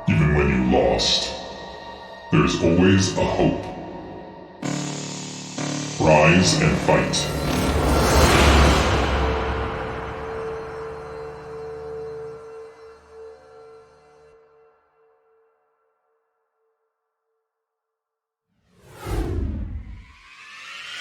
Even when you lost, there's always a hope. Rise and fight.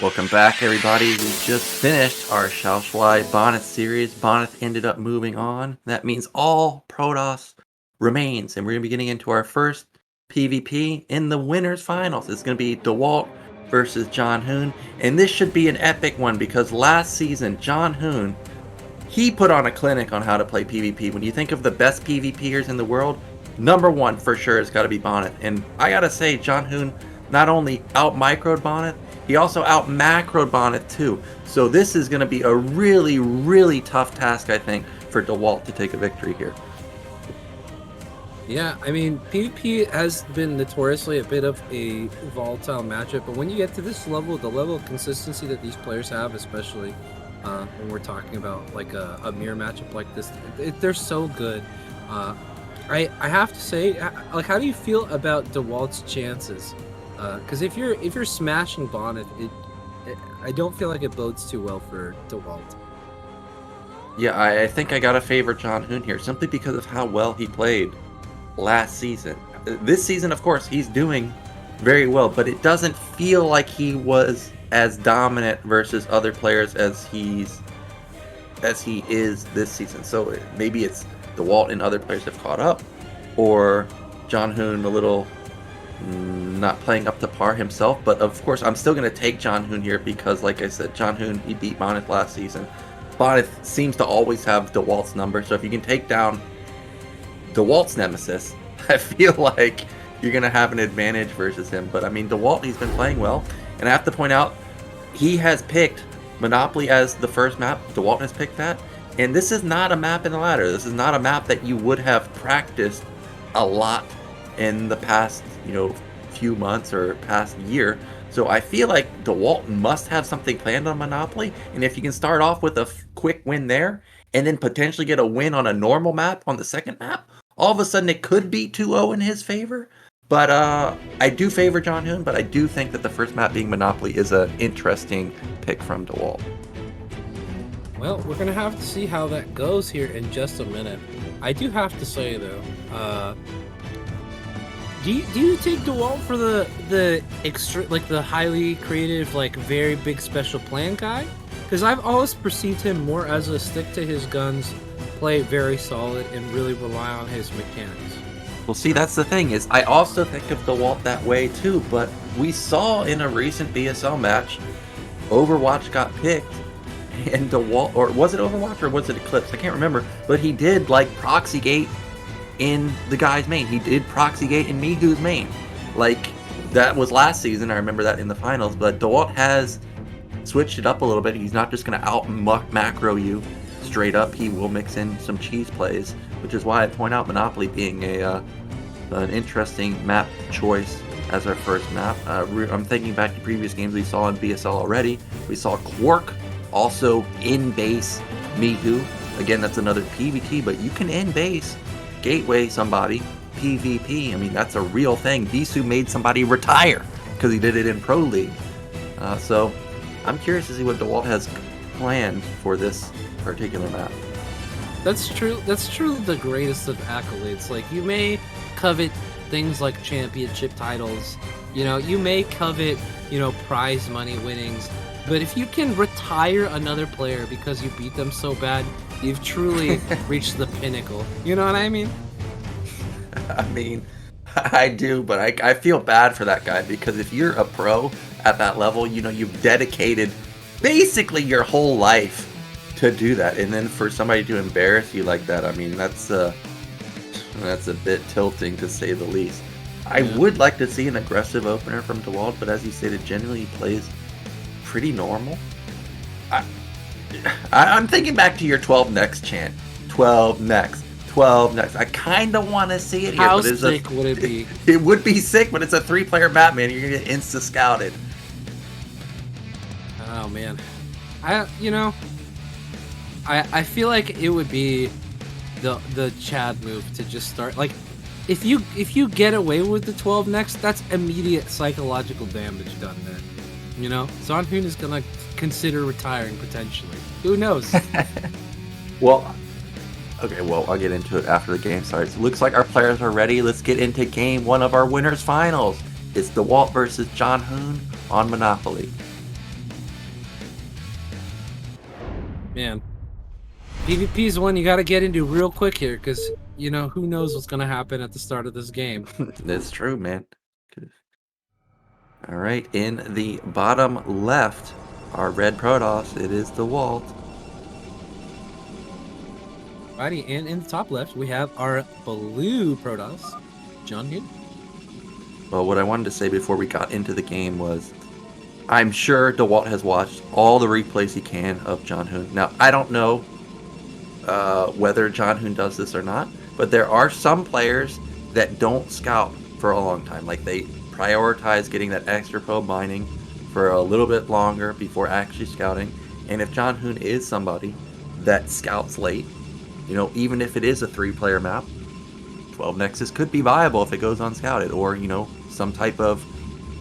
Welcome back, everybody. We just finished our Xiaoshuai Bonneth series. Bonneth ended up moving on. That means all Protoss remains, and we're going to be getting into our first PvP in the winners finals. It's going to be Dewalt versus Zhanhun, and this should be an epic one because last season, Zhanhun, he put on a clinic on how to play PvP. When you think of the best PvPers in the world, number one for sure has got to be Bonneth. And I got to say, Zhanhun not only out-microed Bonneth, he also out-macroed Bonneth too. So this is going to be a really, really tough task, I think, for Dewalt to take a victory here. Yeah, I mean, PvP has been notoriously a bit of a volatile matchup, but when you get to this level, the level of consistency that these players have, especially when we're talking about like a mirror matchup like this, they're so good. I have to say, like, how do you feel about Dewalt's chances? Because if you're smashing Bonneth, I don't feel like it bodes too well for Dewalt. Yeah, I think I gotta favor Zhanhun here, simply because of how well he played last season. This season, of course, he's doing very well, but it doesn't feel like he was as dominant versus other players as he is this season. So maybe it's Dewalt and other players have caught up, or Zhanhun a little not playing up to par himself. But of course, I'm still going to take Zhanhun here because, like I said, Zhanhun, he beat Bonneth last season. Bonneth seems to always have Dewalt's number, so if you can take down Dewalt's nemesis, I feel like you're going to have an advantage versus him. But I mean, Dewalt, he's been playing well, and I have to point out, he has picked Monopoly as the first map. Dewalt has picked that, and this is not a map in the ladder. This is not a map that you would have practiced a lot in the past, few months or past year. So I feel like Dewalt must have something planned on Monopoly, and if you can start off with a quick win there, and then potentially get a win on a normal map on the second map, all of a sudden it could be 2-0 in his favor. But I do favor Zhanhun, but I do think that the first map being Monopoly is an interesting pick from Dewalt. Well, we're gonna have to see how that goes here in just a minute. I do have to say though, do you take Dewalt for the extra, like the highly creative, like very big special plan guy? Because I've always perceived him more as a stick to his guns, play very solid, and really rely on his mechanics. Well, see, that's the thing, is I also think of Dewalt that way too, but we saw in a recent BSL match, Overwatch got picked, and Dewalt, or was it Overwatch or was it Eclipse? I can't remember, but he did like proxy gate in the guy's main. He did proxy gate in Mihu's main. Like, that was last season, I remember that in the finals, but Dewalt has switched it up a little bit. He's not just going to out macro you straight up. He will mix in some cheese plays, which is why I point out Monopoly being an interesting map choice as our first map. I'm thinking back to previous games we saw in BSL already. We saw Quark also in base Mihu. Again, that's another PvT, but you can in base gateway somebody PvP. I mean, that's a real thing. Bisu made somebody retire because he did it in Pro League. So I'm curious to see what Dewalt has planned for this particular map. That's true. That's true. The greatest of accolades. Like, you may covet things like championship titles. You may covet, prize money winnings. But if you can retire another player because you beat them so bad, you've truly reached the pinnacle. You know what I mean? I mean, I do, but I feel bad for that guy, because if you're a pro at that level, you've dedicated basically your whole life to do that, and then for somebody to embarrass you like that, I mean, that's a bit tilting, to say the least. I would like to see an aggressive opener from Dewalt, but as you stated, generally he plays pretty normal. I'm thinking back to your 12 next chant. 12 next. 12 next. I kind of want to see it here. How but sick would it be? It would be sick, but it's a 3-player map, man. You're going to get insta-scouted. Oh, man. I feel like it would be the Chad move to just start, like, if you get away with the 12 next, that's immediate psychological damage done there. You know, Zhanhun is gonna consider retiring potentially. Who knows? Well, okay, well, I'll get into it after the game starts. Looks like our players are ready. Let's get into game one of our winners finals. It's Dewalt versus Zhanhun on Monopoly. Man, PvP is one you got to get into real quick here, because you know who knows what's gonna happen at the start of this game. That's true, man. All right, in the bottom left, our red Protoss, it is Dewalt. Righty, and in the top left, we have our blue Protoss, Zhanhun. Well, what I wanted to say before we got into the game was, I'm sure Dewalt has watched all the replays he can of Zhanhun. Now, I don't know whether Zhanhun does this or not, but there are some players that don't scout for a long time. Like, they prioritize getting that extra probe mining for a little bit longer before actually scouting. And if Zhanhun is somebody that scouts late, you know, even if it is a 3-player map, 12 Nexus could be viable if it goes unscouted, or, you know, some type of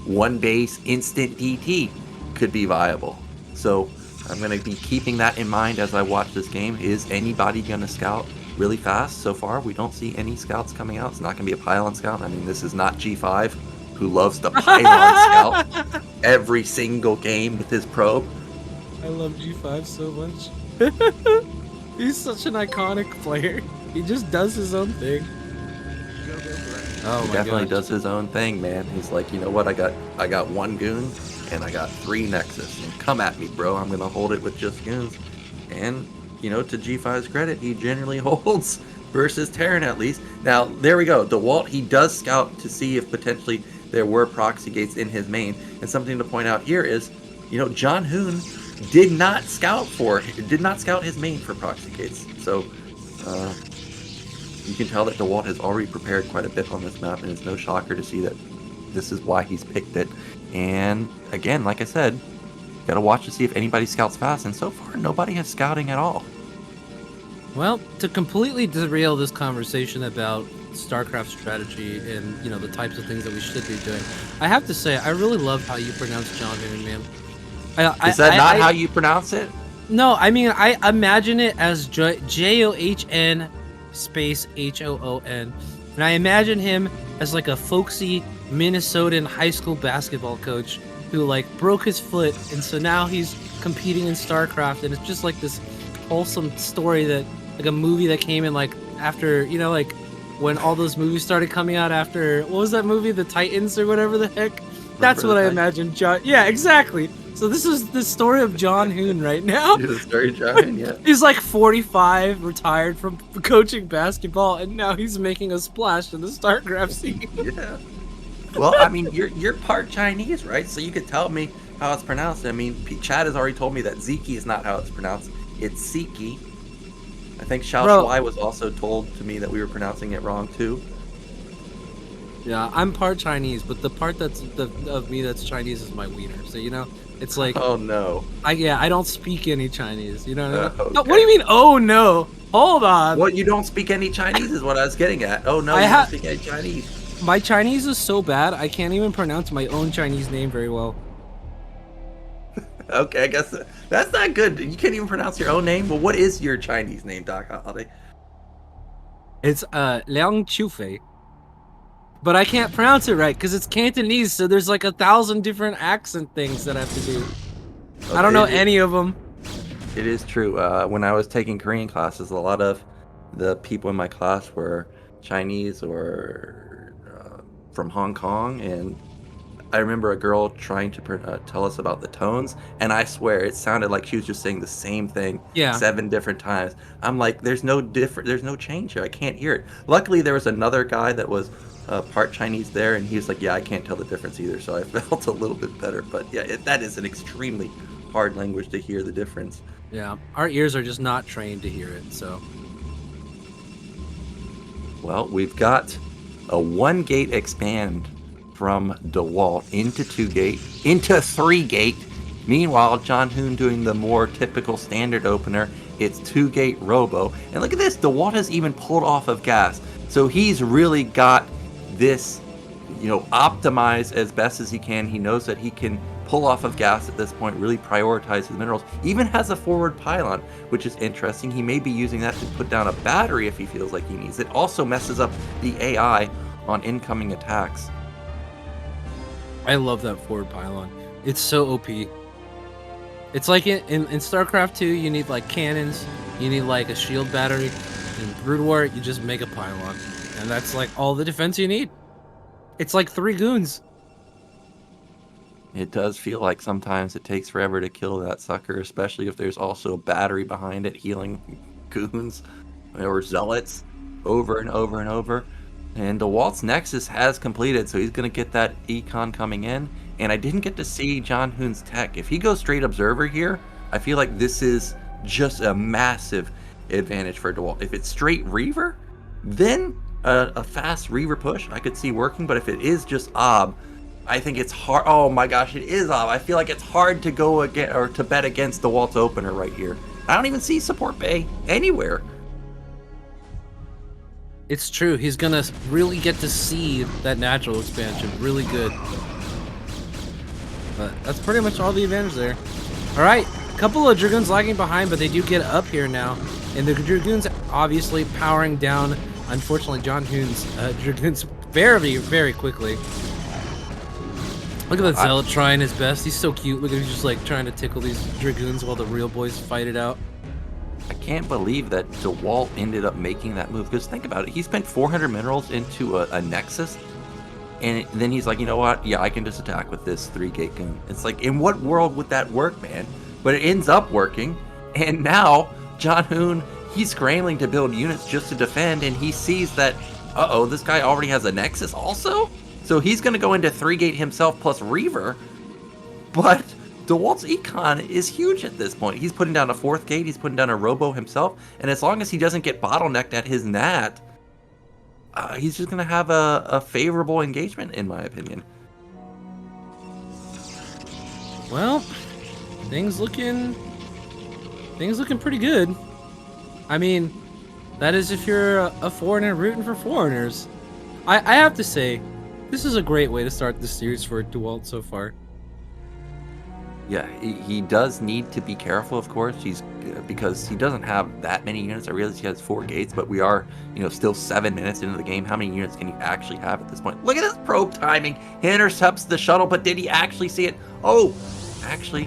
one base instant DT could be viable. So I'm going to be keeping that in mind as I watch this game. Is anybody going to scout really fast? So far, we don't see any scouts coming out. It's not going to be a pylon scout. I mean, this is not G5, who loves to pylon scout every single game with his probe. I love G5 so much. He's such an iconic player. He just does his own thing. Oh He my definitely gosh. does his own thing, man. He's like, you know what? I got one goon and I got 3 Nexus. And come at me, bro. I'm gonna hold it with just goons. And you know, to G5's credit, he generally holds versus Terran at least. Now there we go. Dewalt, he does scout to see if potentially there were proxy gates in his main. And something to point out here is, you know, Zhanhun did not scout his main for proxy gates. So you can tell that Dewalt has already prepared quite a bit on this map, and it's no shocker to see that this is why he's picked it. And again, like I said, gotta watch to see if anybody scouts fast, and so far nobody has scouting at all. Well, to completely derail this conversation about StarCraft strategy and, you know, the types of things that we should be doing, I have to say, I really love how you pronounce Zhanhun, man. Is that not how you pronounce it? No, I mean, I imagine it as John space Hoon. And I imagine him as like a folksy Minnesotan high school basketball coach who like broke his foot, and so now he's competing in StarCraft, and it's just like this wholesome story that, like a movie that came in like after, you know, like when all those movies started coming out after, what was that movie, The Titans or whatever the heck? That's what I imagine John. Yeah, exactly. So this is the story of Zhanhun right now. The story of Zhanhun, yeah. He's like 45, retired from coaching basketball, and now he's making a splash in the StarCraft scene. Yeah. Well, I mean, you're part Chinese, right? So you could tell me how it's pronounced. I mean, Chad has already told me that Ziki is not how it's pronounced. It's Siki. I think Xiao Shuai was also told to me that we were pronouncing it wrong too. Yeah, I'm part Chinese, but the part that's of me that's Chinese is my wiener. So, you know, it's like, oh no. I don't speak any Chinese. You know what I mean? Okay. No, what do you mean? Oh no! Hold on. What, you don't speak any Chinese is what I was getting at. Oh no, you don't speak any Chinese. My Chinese is so bad I can't even pronounce my own Chinese name very well. Okay, I guess that's not good. You can't even pronounce your own name. Well, what is your Chinese name, Doc Holiday? It's Liang Chufei. But I can't pronounce it right because it's Cantonese, so there's like 1,000 different accent things that I have to do. Okay, I don't know any of them. It is true. When I was taking Korean classes, a lot of the people in my class were Chinese or from Hong Kong, and I remember a girl trying to tell us about the tones, and I swear it sounded like she was just saying the same thing 7 different times. I'm like, there's no change here. I can't hear it. Luckily, there was another guy that was part Chinese there, and he was like, yeah, I can't tell the difference either, so I felt a little bit better. But yeah, that is an extremely hard language to hear the difference. Yeah, our ears are just not trained to hear it, so. Well, we've got a 1-gate expand from Dewalt into 2-gate, into 3-gate. Meanwhile, Zhanhun doing the more typical standard opener. It's 2-gate Robo. And look at this, Dewalt has even pulled off of gas. So he's really got this, optimized as best as he can. He knows that he can pull off of gas at this point, really prioritize his minerals. Even has a forward pylon, which is interesting. He may be using that to put down a battery if he feels like he needs it. Also messes up the AI on incoming attacks. I love that forward pylon. It's so OP. It's like in StarCraft 2, you need like cannons, you need like a shield battery. In Brood War, you just make a pylon. And that's like all the defense you need. It's like 3 goons. It does feel like sometimes it takes forever to kill that sucker, especially if there's also a battery behind it healing goons or zealots over and over and over. And Dewalt's Nexus has completed, so he's going to get that econ coming in. And I didn't get to see Zhanhun's tech. If he goes straight Observer here, I feel like this is just a massive advantage for Dewalt. If it's straight Reaver, then a fast Reaver push I could see working. But if it is just Ob, I think it's hard. Oh my gosh, it is Ob. I feel like it's hard to go again or to bet against Dewalt's opener right here. I don't even see support bay anywhere. It's true. He's gonna really get to see that natural expansion really good. But that's pretty much all the advantage there. All right, a couple of Dragoons lagging behind, but they do get up here now. And the Dragoons obviously powering down, unfortunately, Zhanhun's Dragoons very, very quickly. Look at that Zealot trying his best. He's so cute. Look at him just like trying to tickle these Dragoons while the real boys fight it out. I can't believe that Dewalt ended up making that move, because think about it. He spent 400 minerals into a Nexus, and then he's like, you know what? Yeah, I can just attack with this 3-gate goon. It's like, in what world would that work, man? But it ends up working, and now Zhanhun, he's scrambling to build units just to defend, and he sees that, uh-oh, this guy already has a Nexus also? So he's going to go into 3-gate himself plus Reaver, but Dewalt's econ is huge at this point. He's putting down a 4th gate, he's putting down a Robo himself, and as long as he doesn't get bottlenecked at his Nat, he's just going to have a favorable engagement, in my opinion. Well, things looking pretty good. I mean, that is if you're a foreigner rooting for foreigners. I have to say, this is a great way to start this series for Dewalt so far. Yeah, he does need to be careful, of course. Because he doesn't have that many units. I realize he has 4 gates, but we are, still 7 minutes into the game. How many units can he actually have at this point? Look at his probe timing. He intercepts the shuttle, but did he actually see it? Oh, actually,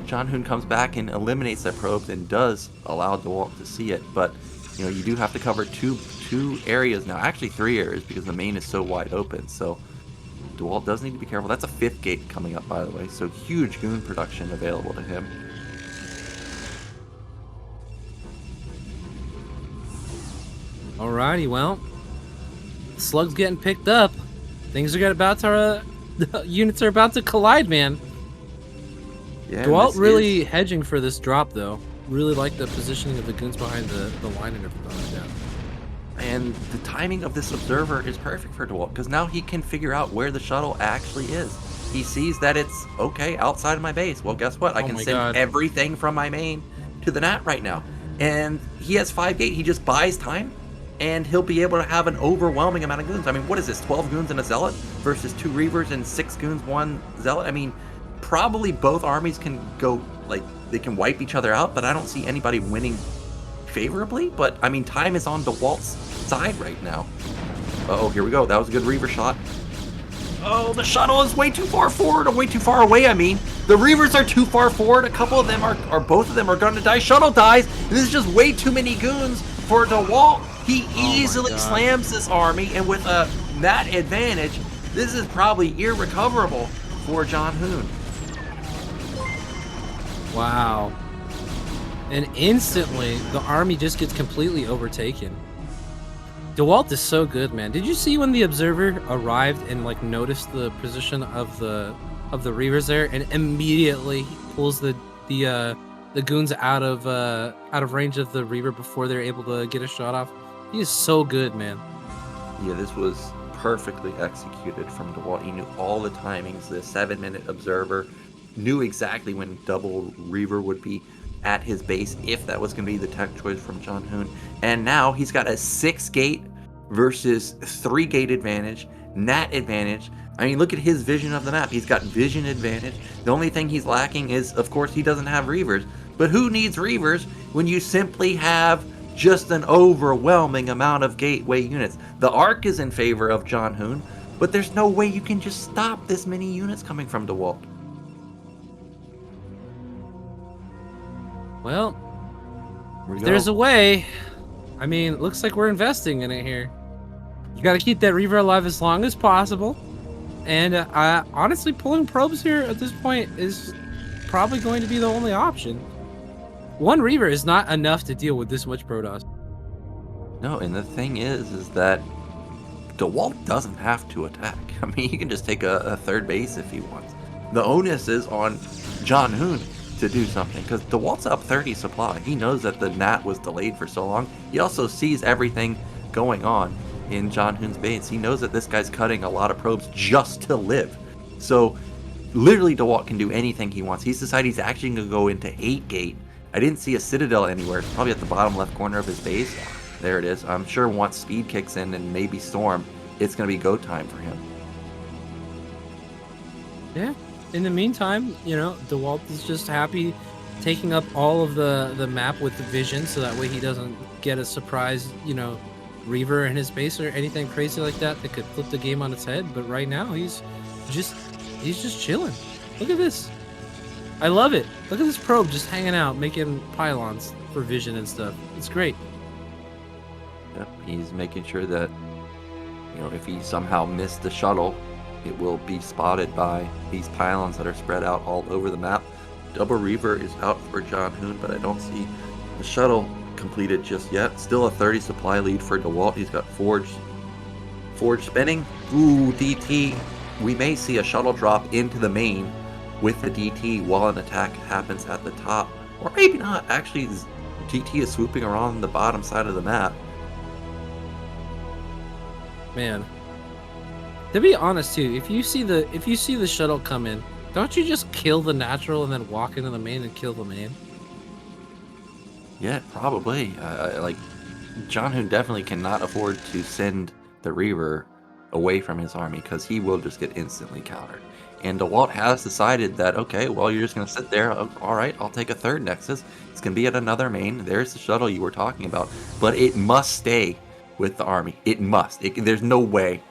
Zhanhun comes back and eliminates that probe and does allow Dewalt to see it. But, you do have to cover two areas now. Actually, 3 areas, because the main is so wide open. So Dewalt does need to be careful. That's a 5th gate coming up, by the way. So huge goon production available to him. Alrighty, well, Slug's getting picked up. Things are about to, units are about to collide, man. Yeah, Dewalt really hedging for this drop, though. Really like the positioning of the goons behind the line and everything like that. And the timing of this Observer is perfect for Dewalt, because now he can figure out where the shuttle actually is. He sees that it's, okay, outside of my base. Well, guess what? I can send everything from my main to the Nat right now. And he has 5 gate. He just buys time, and he'll be able to have an overwhelming amount of goons. I mean, what is this, 12 goons and a Zealot versus 2 Reavers and 6 goons, 1 Zealot? I mean, probably both armies can go, they can wipe each other out, but I don't see anybody winning favorably. But, I mean, time is on Dewalt's side right now. Uh-oh, here we go. That was a good Reaver shot. Oh, the shuttle is way too far forward, or way too far away, I mean. The Reavers are too far forward. A couple of them or both of them are going to die. Shuttle dies. This is just way too many goons for Dewalt. He easily slams this army, and with that advantage, this is probably irrecoverable for Zhanhun. Wow. And instantly, the army just gets completely overtaken. Dewalt is so good, man. Did you see when the Observer arrived and noticed the position of the Reavers there, and immediately pulls the goons out of range of the Reaver before they're able to get a shot off? He is so good, man. Yeah, this was perfectly executed from Dewalt. He knew all the timings. The 7-minute Observer knew exactly when double Reaver would be at his base, if that was going to be the tech choice from Zhanhun. And now he's got a 6-gate versus 3-gate advantage, nat advantage. I mean, look at his vision of the map. He's got vision advantage. The only thing he's lacking is, of course, he doesn't have reavers. But who needs reavers when you simply have just an overwhelming amount of gateway units? The arc is in favor of Zhanhun, but there's no way you can just stop this many units coming from Dewalt. Well, there's a way. I mean, looks like we're investing in it here. You got to keep that Reaver alive as long as possible. And honestly, pulling probes here at this point is probably going to be the only option. One Reaver is not enough to deal with this much Protoss. No, and the thing is that Dewalt doesn't have to attack. I mean, he can just take a third base if he wants. The onus is on Zhanhun to do something, because Dewalt's up 30 supply. He knows that the NAT was delayed for so long. He also sees everything going on in Zhanhun's base. He knows that this guy's cutting a lot of probes just to live. So literally Dewalt can do anything he wants. He's decided he's actually going to go into 8-gate. I didn't see a Citadel anywhere. It's probably at the bottom left corner of his base. There it is. I'm sure once speed kicks in and maybe Storm, it's going to be go time for him. Yeah. In the meantime, you know, Dewalt is just happy taking up all of the map with the vision, so that way he doesn't get a surprise, you know, Reaver in his base or anything crazy like that that could flip the game on its head. But right now he's just chilling. Look at this. I love it. Look at this probe just hanging out, making pylons for vision and stuff. It's great. Yep, he's making sure that, you know, if he somehow missed the shuttle, it will be spotted by these pylons that are spread out all over the map. Double Reaver is out for Zhanhun, but I don't see the shuttle completed just yet. Still a 30 supply lead for Dewalt. He's got Forge spinning. Ooh, DT. We may see a shuttle drop into the main with the DT while an attack happens at the top. Or maybe not. Actually, DT is swooping around the bottom side of the map. Man. To be honest too, if you see the shuttle come in, don't you just kill the natural and then walk into the main and kill the main? Yeah, probably. Like, Zhanhun definitely cannot afford to send the Reaver away from his army, because he will just get instantly countered. And Dewalt has decided that, okay, well, you're just going to sit there. All right, I'll take a third Nexus. It's going to be at another main. There's the shuttle you were talking about. But it must stay with the army. It must. There's no way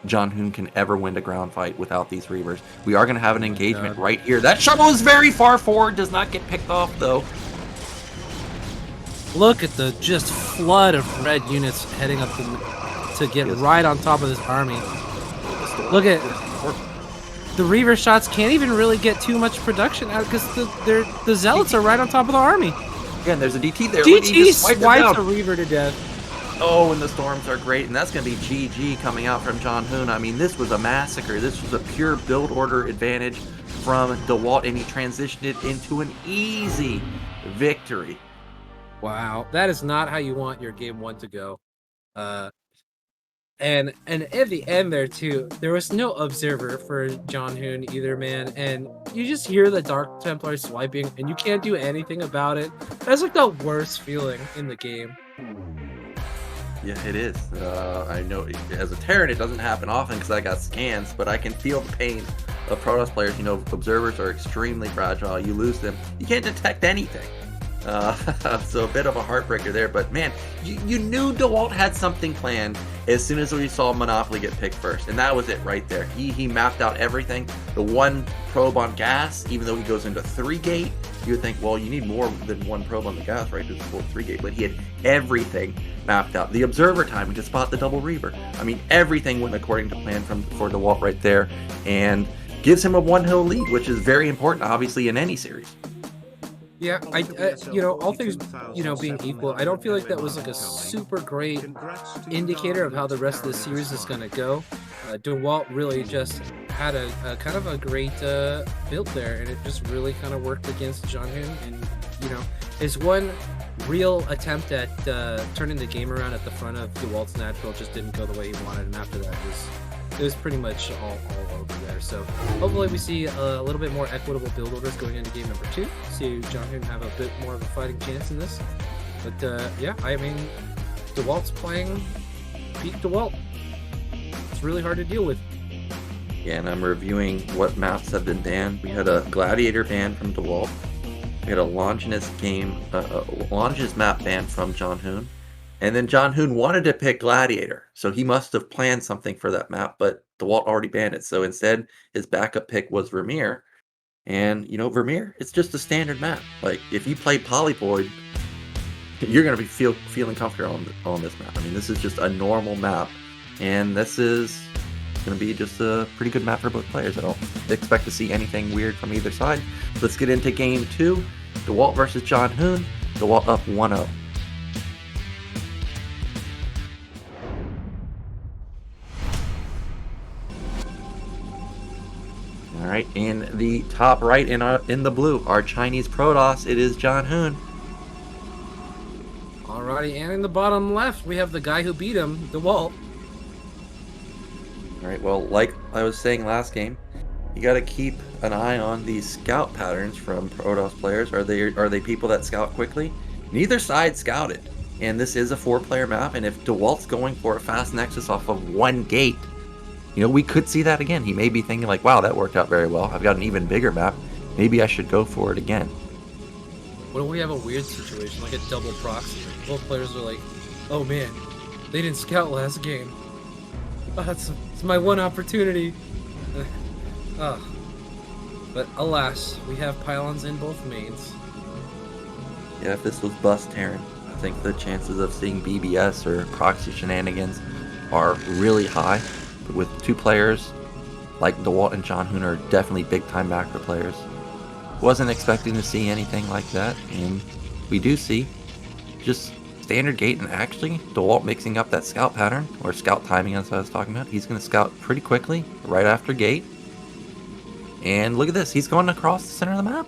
Zhanhun can ever win a ground fight without these Reavers. We are going to have an engagement right here. That shuttle is very far forward. Does not get picked off, though. Look at the just flood of red units heading up to get right on top of this army. Look at the Reaver shots can't even really get too much production out because the Zealots are right on top of the army. Again, there's a DT there. DT swipes a Reaver to death. Oh, and the Storms are great, and that's going to be GG coming out from Zhanhun. I mean, this was a massacre. This was a pure build order advantage from Dewalt, and he transitioned it into an easy victory. Wow, that is not how you want your game one to go. And at the end there too, there was no observer for Zhanhun either, man. And you just hear the Dark Templar swiping, and you can't do anything about it. That's like the worst feeling in the game. Yeah, it is. I know as a Terran it doesn't happen often because I got scans, but I can feel the pain of Protoss players. You know, observers are extremely fragile. You lose them, you can't detect anything. So a bit of a heartbreaker there, but man, you knew Dewalt had something planned as soon as we saw Monopoly get picked first, and that was it right there. He mapped out everything. The one probe on gas, even though he goes into 3-gate, you would think, well, you need more than one probe on the gas, right, to support 3-gate, but he had everything mapped out. The observer time to spot the double Reaver. I mean, everything went according to plan for Dewalt right there, and gives him a 1-hill lead, which is very important, obviously, in any series. Yeah, you know, all things, you know, being equal, I don't feel like that was like a super great indicator of how the rest of the series is going to go. Dewalt really just had a kind of a great build there, and it just really kind of worked against Zhanhun. And, you know, his one real attempt at turning the game around at the front of Dewalt's natural just didn't go the way he wanted, and after that it was pretty much all over there. So hopefully we see a little bit more equitable build orders going into game number 2. See Zhanhun have a bit more of a fighting chance in this. But yeah, I mean, Dewalt's playing beat Dewalt. It's really hard to deal with. Yeah, and I'm reviewing what maps have been banned. We had a Gladiator ban from Dewalt. We had a Longinus map ban from Zhanhun. And then Zhanhun wanted to pick Gladiator, so he must have planned something for that map, but Dewalt already banned it. So instead, his backup pick was Vermeer. And, you know, Vermeer, it's just a standard map. Like, if you play Polyvoid, you're going to be feeling comfortable on this map. I mean, this is just a normal map, and this is going to be just a pretty good map for both players. I don't expect to see anything weird from either side. Let's get into game 2. Dewalt versus Zhanhun. Dewalt up 1-0. All right, in the top right in the blue, our Chinese Protoss, it is Zhanhun. Alrighty, and in the bottom left, we have the guy who beat him, Dewalt. All right, well, like I was saying last game, you got to keep an eye on these scout patterns from Protoss players. Are they people that scout quickly? Neither side scouted, and this is a 4-player map, and if Dewalt's going for a fast nexus off of one gate, you know, we could see that again. He may be thinking like, wow, that worked out very well. I've got an even bigger map. Maybe I should go for it again. What if we have a weird situation, like a double proxy? Both players are like, oh man, they didn't scout last game. Oh, it's my one opportunity. But alas, we have pylons in both mains. Yeah, if this was Bus Terran, I think the chances of seeing BBS or proxy shenanigans are really high. But with 2 players like Dewalt and Zhanhun are definitely big-time macro players. Wasn't expecting to see anything like that, and we do see just standard gate, and actually Dewalt mixing up that scout pattern, or scout timing as I was talking about. He's going to scout pretty quickly right after gate. And look at this, he's going across the center of the map.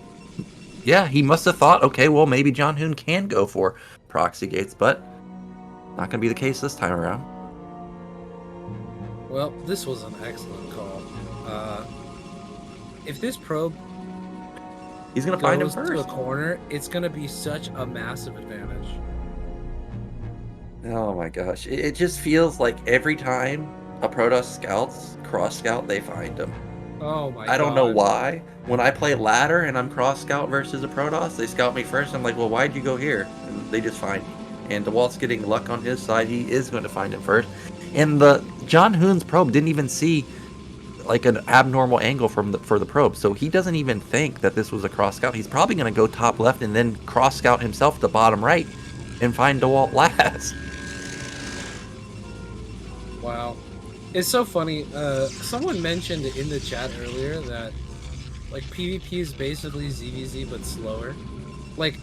Yeah, he must have thought, okay, well, maybe Zhanhun can go for proxy gates, but not going to be the case this time around. Well, this was an excellent call. If this probe He's going to find him goes first. to a corner, it's going to be such a massive advantage. Oh my gosh. It just feels like every time a Protoss scouts, cross scout, they find him. Oh my god. I don't know why. When I play ladder and I'm cross scout versus a Protoss, they scout me first. I'm like, well, why'd you go here? And they just find me. And Dewalt's getting luck on his side. He is going to find him first. And the Zhanhun's probe didn't even see like an abnormal angle for the probe, so he doesn't even think that this was a cross scout. He's probably going to go top left and then cross scout himself to bottom right and find Dewalt last. Wow. It's so funny. Someone mentioned in the chat earlier that like PvP is basically ZVZ but slower. Like,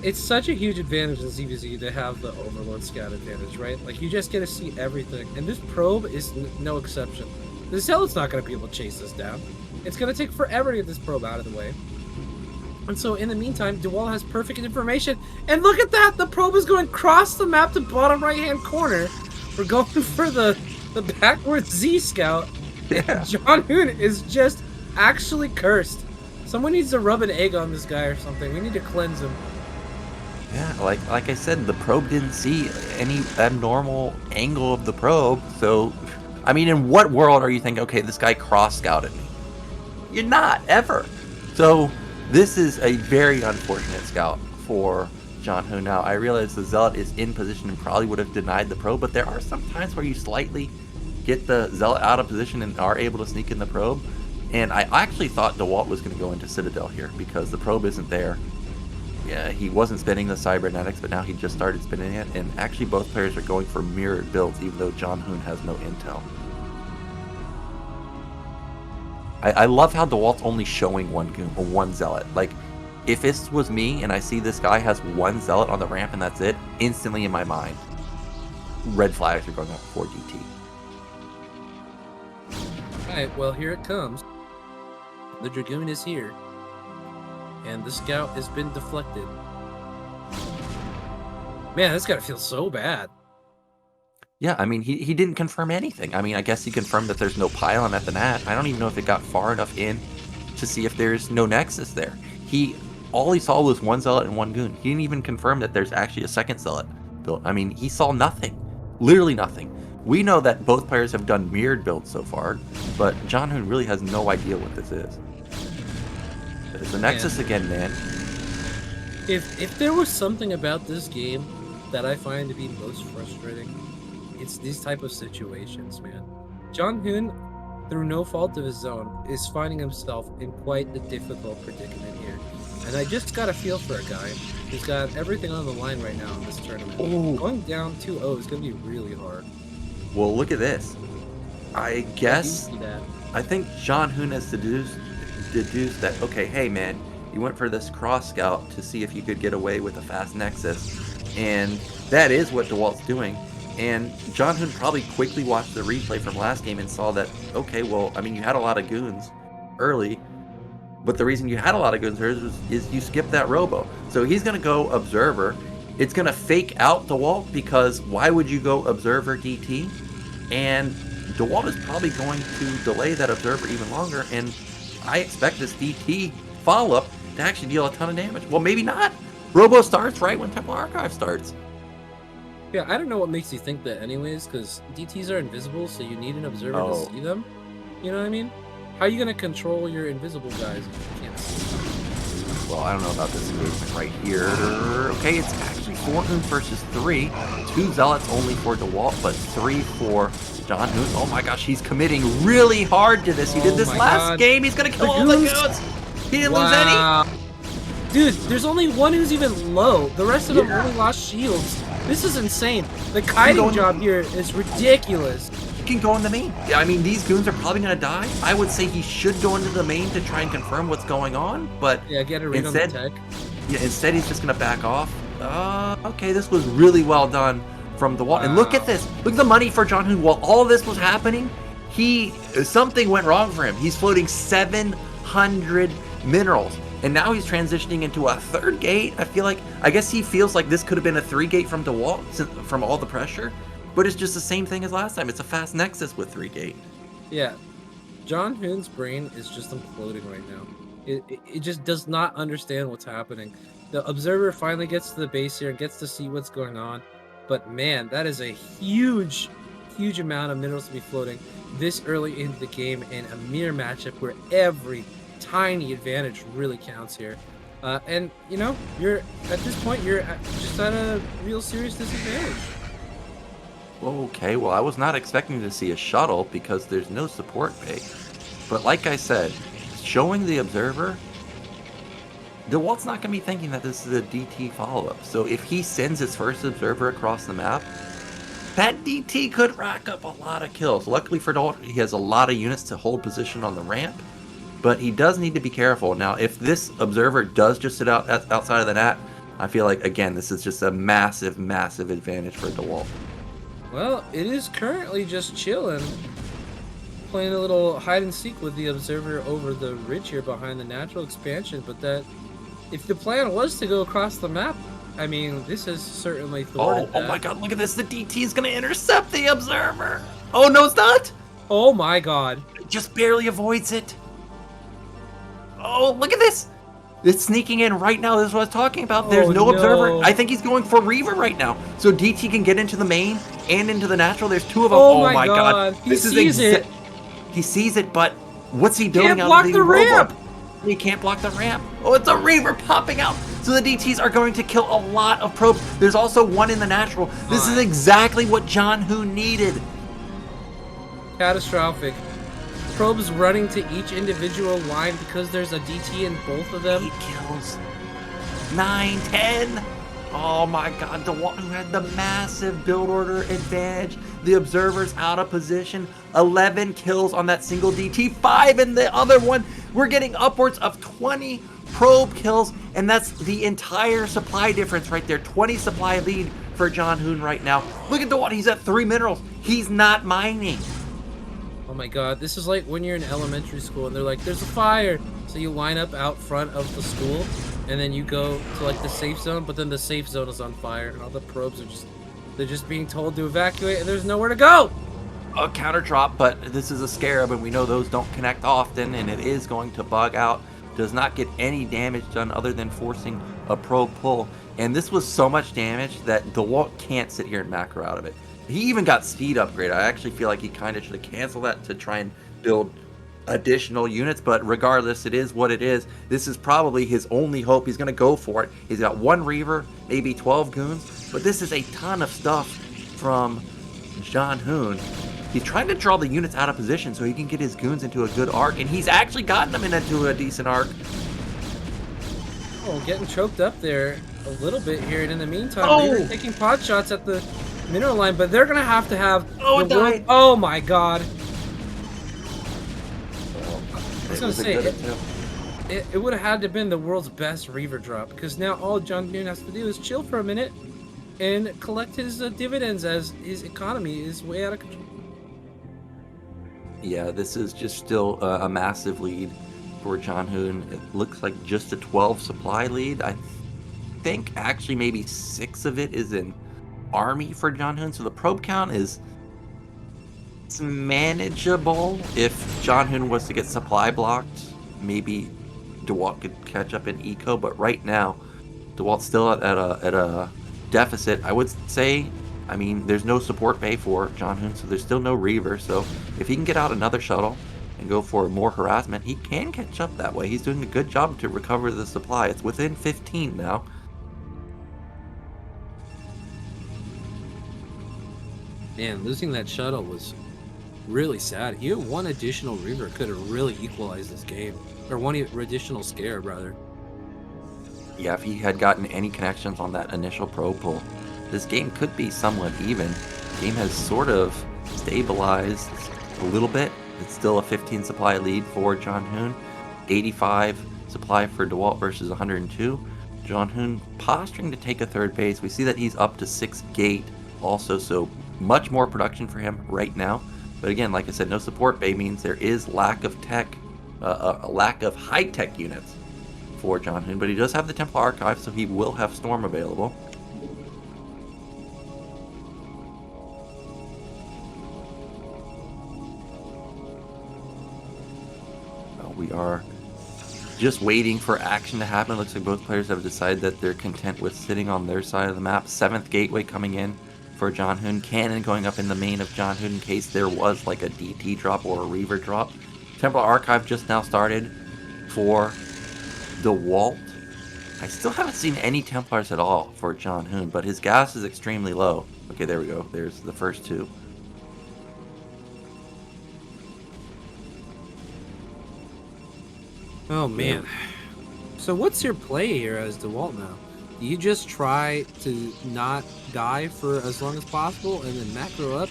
it's such a huge advantage in ZVZ to have the Overlord scout advantage, right? Like, you just get to see everything, and this probe is no exception. The Zealot's not going to be able to chase this down. It's going to take forever to get this probe out of the way. And so, in the meantime, Dewalt has perfect information. And look at that! The probe is going across the map to bottom right-hand corner. We're going for the backwards Z-Scout. Yeah. And Zhanhun is just actually cursed. Someone needs to rub an egg on this guy or something. We need to cleanse him. Yeah, like I said, the probe didn't see any abnormal angle of the probe, so I mean, in what world are you thinking, okay, this guy cross-scouted me? You're not, ever. So, this is a very unfortunate scout for Zhanhun. Now, I realize the Zealot is in position and probably would have denied the probe, but there are some times where you slightly get the Zealot out of position and are able to sneak in the probe. And I actually thought Dewalt was going to go into Citadel here because the probe isn't there. Yeah, he wasn't spinning the cybernetics, but now he just started spinning it, and actually both players are going for mirrored builds, even though Zhanhun has no intel. I love how Dewalt's only showing one Zealot. Like, if this was me and I see this guy has one Zealot on the ramp and that's it, instantly in my mind, red flags are going up for DT. Alright, well, here it comes. The Dragoon is here. And the Scout has been deflected. Man, this gotta feel so bad. Yeah, I mean, he didn't confirm anything. I mean, I guess he confirmed that there's no pylon at the NAT. I don't even know if it got far enough in to see if there's no Nexus there. All he saw was one Zealot and one Goon. He didn't even confirm that there's actually a second Zealot built. I mean, he saw nothing. Literally nothing. We know that both players have done mirrored builds so far, but Zhanhun really has no idea what this is. It's the Nexus again, man. If there was something about this game that I find to be most frustrating, it's these type of situations, man. Zhanhun, through no fault of his own, is finding himself in quite the difficult predicament here. And I just got a feel for a guy who's got everything on the line right now in this tournament. Ooh. Going down 2-0 is going to be really hard. Well, look at this. I guess, I think Zhanhun has deduced that, okay, hey man, you went for this cross scout to see if you could get away with a fast Nexus, and that is what Dewalt's doing. And Zhanhun probably quickly watched the replay from last game and saw that, okay, well, I mean, you had a lot of goons early, but the reason you had a lot of goons is you skipped that robo. So he's going to go Observer. It's going to fake out Dewalt, because why would you go Observer DT? And Dewalt is probably going to delay that Observer even longer, and I expect this DT follow-up to actually deal a ton of damage. Well, maybe not. Robo starts right when Temple Archive starts. Yeah, I don't know what makes you think that anyways, because DTs are invisible, so you need an observer to see them. You know what I mean? How are you going to control your invisible guys if you can't see them? Well, I don't know about this engagement right here. Okay, it's actually 4 Goons versus 3. 2 Zealots only for Dewalt, but 3 for Zhanhun. Oh my gosh, he's committing really hard to this. He did this last game. He's going to kill all the Goons. He didn't lose any. Dude, there's only one who's even low. The rest of them only lost shields. This is insane. The kiting job here is ridiculous. He can go in the main. Yeah, I mean, these goons are probably going to die. I would say he should go into the main to try and confirm what's going on, but yeah, get a read on the tech. Yeah, instead he's just going to back off. Okay, this was really well done from the wall. Wow. And look at this. Look at the money for Zhanhun. While all this was happening, something went wrong for him. He's floating 700 minerals. And now he's transitioning into a 3rd gate. I guess he feels like this could have been a 3 gate from Dewalt from all the pressure. But it's just the same thing as last time. It's a fast Nexus with 3 gate. Yeah. Zhanhun's brain is just imploding right now. It just does not understand what's happening. The observer finally gets to the base here and gets to see what's going on. But man, that is a huge, huge amount of minerals to be floating this early into the game in a mirror matchup where every tiny advantage really counts here. And, you know, at this point, you're just at a real serious disadvantage. Okay, well, I was not expecting to see a shuttle because there's no support pay. But like I said, showing the observer, Dewalt's not going to be thinking that this is a DT follow-up. So if he sends his first observer across the map, that DT could rack up a lot of kills. Luckily for Dewalt, he has a lot of units to hold position on the ramp. But he does need to be careful. Now, if this observer does just sit outside of the net, I feel like, again, this is just a massive, massive advantage for Dewalt. Well, it is currently just chilling, playing a little hide and seek with the observer over the ridge here behind the natural expansion. But that, if the plan was to go across the map, I mean, this has certainly thwarted that. Oh my god, look at this. The DT is going to intercept the observer. Oh, no, it's not. Oh my god. It just barely avoids it. Oh, look at this. It's sneaking in right now. This is what I was talking about. There's no observer. I think he's going for Reaver right now. So DT can get into the main and into the natural. There's 2 of them. Oh my god. He sees it. He sees it, but what's he doing? Can't block the ramp. He can't block the ramp. Oh, it's a Reaver popping out. So the DTs are going to kill a lot of probes. There's also 1 in the natural. This is exactly what Zhanhun needed. Catastrophic. Probes running to each individual line because there's a DT in both of them. 8 kills. 9, 10. Oh my god, Dewalt, who had the massive build order advantage. The observer's out of position. 11 kills on that single DT. 5 in the other one. We're getting upwards of 20 probe kills, and that's the entire supply difference right there. 20 supply lead for Zhanhun right now. Look at Dewalt, he's at 3 minerals. He's not mining. Oh my god, this is like when you're in elementary school and they're like, there's a fire. So you line up out front of the school and then you go to like the safe zone, but then the safe zone is on fire and all the probes are they're just being told to evacuate and there's nowhere to go. A counter drop, but this is a Scarab and we know those don't connect often and it is going to bug out. Does not get any damage done other than forcing a probe pull. And this was so much damage that Dewalt can't sit here and macro out of it. He even got speed upgrade. I actually feel like he kind of should have canceled that to try and build additional units, but regardless, it is what it is. This is probably his only hope. He's going to go for it. He's got 1 Reaver, maybe 12 goons, but this is a ton of stuff from Zhanhun. He's trying to draw the units out of position so he can get his goons into a good arc, and he's actually gotten them into a decent arc. Oh, getting choked up there a little bit here, and in the meantime, Oh! they're taking pot shots at the mineral line, but they're gonna have to have. Oh, it died. Oh my god! I was gonna was a say good it, attempt. it would have had to have been the world's best Reaver drop, because now all Zhanhun has to do is chill for a minute and collect his dividends as his economy is way out of control. Yeah, this is just still a massive lead for Zhanhun. It looks like just a 12 supply lead. I think actually maybe 6 of it is in army for Zhanhun, so the probe count is it's manageable. If Zhanhun was to get supply blocked, maybe Dewalt could catch up in eco, but right now Dewalt's still at a deficit. I would say, I mean, there's no support bay for Zhanhun, so there's still no Reaver, so if he can get out another shuttle and go for more harassment, he can catch up that way. He's doing a good job to recover the supply. It's within 15 now. Man, losing that shuttle was really sad. Even one additional Reaver could have really equalized this game. Or one additional Scarab, rather. Yeah, if he had gotten any connections on that initial probe pull, this game could be somewhat even. The game has sort of stabilized a little bit. It's still a 15 supply lead for Zhanhun. 85 supply for Dewalt versus 102. Zhanhun posturing to take a third base. We see that he's up to 6 gate also, so much more production for him right now. But again, like I said, no support bay means there is lack of tech, a lack of high-tech units for Zhanhun, but he does have the Templar Archive, so he will have Storm available. We are just waiting for action to happen. It looks like both players have decided that they're content with sitting on their side of the map. 7th gateway coming in for Zhanhun. Cannon going up in the main of Zhanhun in case there was like a DT drop or a Reaver drop. Templar Archive just now started for Dewalt. I still haven't seen any Templars at all for Zhanhun, but his gas is extremely low. Okay, there we go. There's the first 2. Oh man. So what's your play here as Dewalt now? Do you just try to not die for as long as possible and then macro up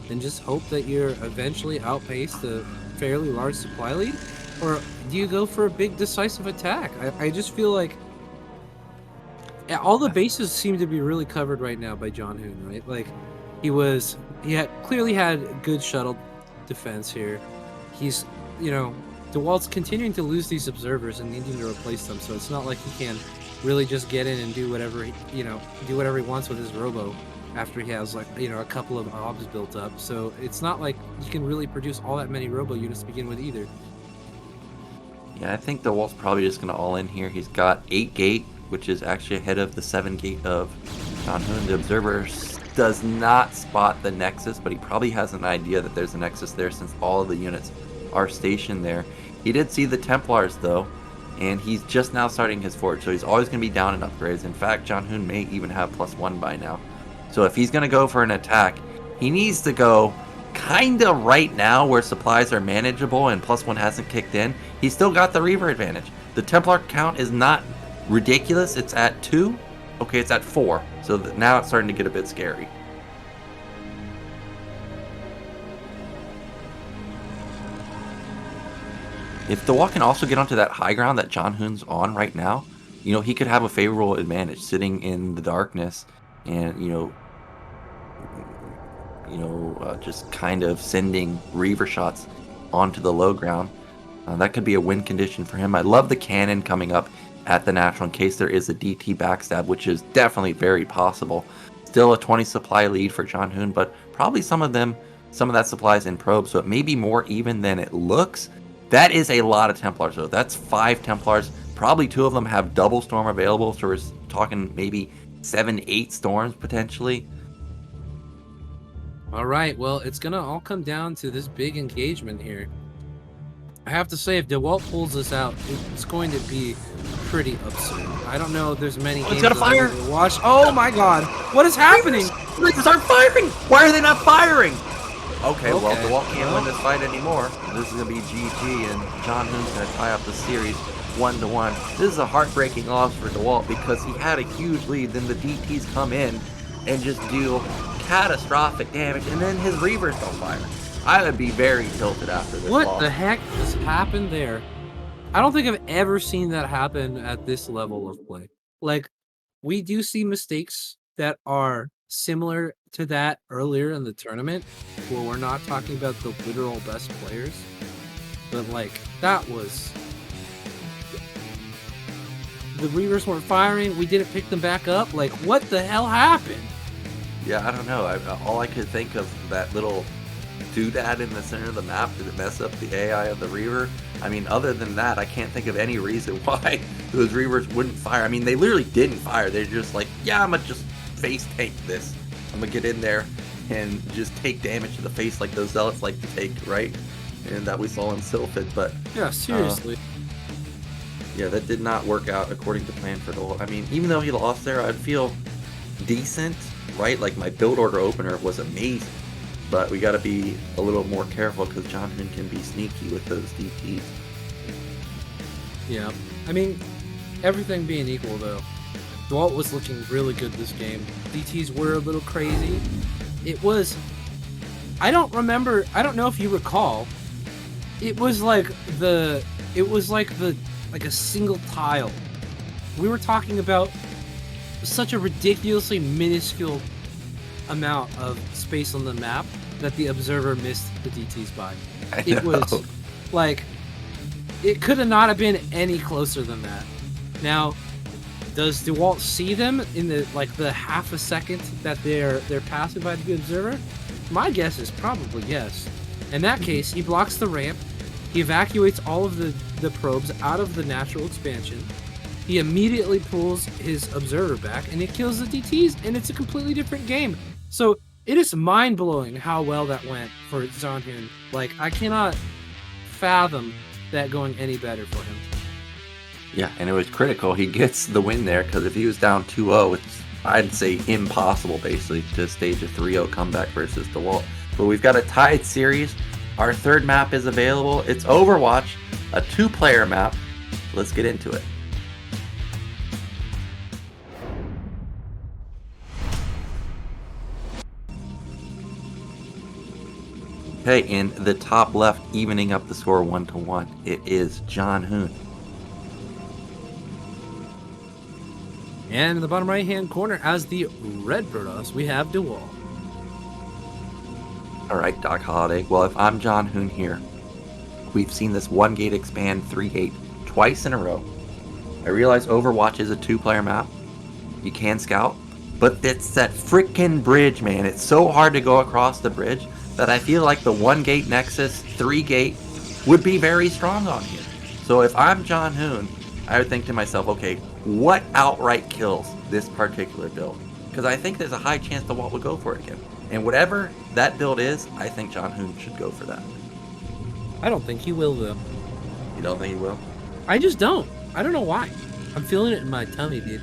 and just hope that you're eventually outpaced a fairly large supply lead? Or do you go for a big decisive attack? I just feel like all the bases seem to be really covered right now by Zhanhun, right? Like he had clearly had good shuttle defense here. He's, you know, Dewalt's continuing to lose these observers and needing to replace them, so it's not like he can really just get in and do whatever he wants with his robo after he has, like, you know, a couple of obs built up. So it's not like you can really produce all that many robo units to begin with either. Yeah, I think Dewalt's probably just going to all in here. He's got 8 gate, which is actually ahead of the 7 gate of Zhanhun. The observer does not spot the Nexus, but he probably has an idea that there's a Nexus there since all of the units are stationed there. He did see the Templars though, and he's just now starting his forge, so he's always going to be down in upgrades. In fact, Zhanhun may even have +1 by now. So if he's going to go for an attack, he needs to go kind of right now where supplies are manageable and +1 hasn't kicked in. He's still got the Reaver advantage. The Templar count is not ridiculous. It's at 2. Okay, it's at 4. So now it's starting to get a bit scary. If Dewalt can also get onto that high ground that Zhanhun's on right now, you know, he could have a favorable advantage sitting in the darkness and, just kind of sending Reaver shots onto the low ground. That could be a win condition for him. I love the cannon coming up at the natural in case there is a DT backstab, which is definitely very possible. Still a 20 supply lead for Zhanhun, but probably some of that supply is in probe, so it may be more even than it looks. That is a lot of Templars, though. That's 5 Templars. Probably 2 of them have double storm available, so we're talking maybe 7, 8 storms potentially. All right, well, it's gonna all come down to this big engagement here. I have to say, if Dewalt pulls this out, it's going to be pretty absurd. I don't know if there's many games gonna that fire! I've ever watched. Oh my god, what is happening? Reavers are firing! Why are they not firing? Okay, well, Okay. Dewalt can't win this fight anymore. This is going to be GG, and Zhanhun's going to tie up the series 1-1. This is a heartbreaking loss for Dewalt because he had a huge lead. Then the DTs come in and just deal catastrophic damage, and then his Reavers don't fire. I would be very tilted after this What loss. the heck just happened there? I don't think I've ever seen that happen at this level of play. Like, we do see mistakes that are similar to that earlier in the tournament, where we're not talking about the literal best players, but like, that was... The Reavers weren't firing, we didn't pick them back up, like, what the hell happened? Yeah, I don't know. All I could think of that little doodad in the center of the map. Did it mess up the AI of the Reaver? I mean, other than that, I can't think of any reason why those Reavers wouldn't fire. I mean, they literally didn't fire. They're just like, yeah, I'm gonna just face tank this. I'm gonna get in there and just take damage to the face like those Zealots like to take, right? And that we saw in Sylphid, but Yeah, seriously. yeah, that did not work out according to plan for Dole. I mean, even though he lost there, I'd feel decent, right? Like, my build order opener was amazing. But we got to be a little more careful because Zhanhun can be sneaky with those DTs. Yeah, I mean, everything being equal though, Dewalt was looking really good this game. DTs were a little crazy. It was, I don't know if you recall, it was like a single tile. We were talking about such a ridiculously minuscule amount of space on the map that the observer missed the DTs by. It was like, it could have not have been any closer than that. Now, does Dewalt see them in the half a second that they're passing by the observer? My guess is probably yes. In that case, he blocks the ramp, he evacuates all of the probes out of the natural expansion, he immediately pulls his observer back, and it kills the DTs, and it's a completely different game. So it is mind-blowing how well that went for Zhanhun. Like, I cannot fathom that going any better for him. Yeah, and it was critical. He gets the win there because if he was down 2-0, it's, I'd say, impossible, basically, to stage a 3-0 comeback versus Dewalt. But we've got a tied series. Our third map is available. It's Overwatch, a 2-player map. Let's get into it. Okay, in the top left, evening up the score 1-1, it is Zhanhun. And in the bottom right-hand corner, as the red Protoss, we have Dewalt. All right, Doc Holiday. Well, if I'm Zhanhun here, we've seen this 1-gate expand 3-gate twice in a row. I realize Overwatch is a 2-player map. You can scout, but it's that frickin' bridge, man. It's so hard to go across the bridge that I feel like the 1-gate Nexus 3-gate would be very strong on here. So if I'm Zhanhun, I would think to myself, okay, what outright kills this particular build? Because I think there's a high chance the Dewalt would go for it again. And whatever that build is, I think Zhanhun should go for that. I don't think he will, though. You don't think he will? I just don't. I don't know why. I'm feeling it in my tummy, dude.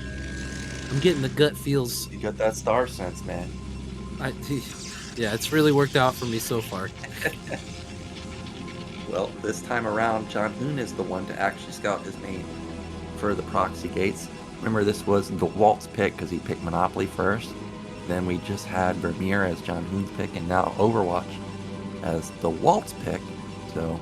I'm getting the gut feels. You got that star sense, man. Yeah, it's really worked out for me so far. Well, this time around, Zhanhun is the one to actually scout his main for the proxy gates. Remember, this was Dewalt's pick because he picked Monopoly first. Then we just had Vermeer as Zhanhun's pick, and now Overwatch as Dewalt's pick. So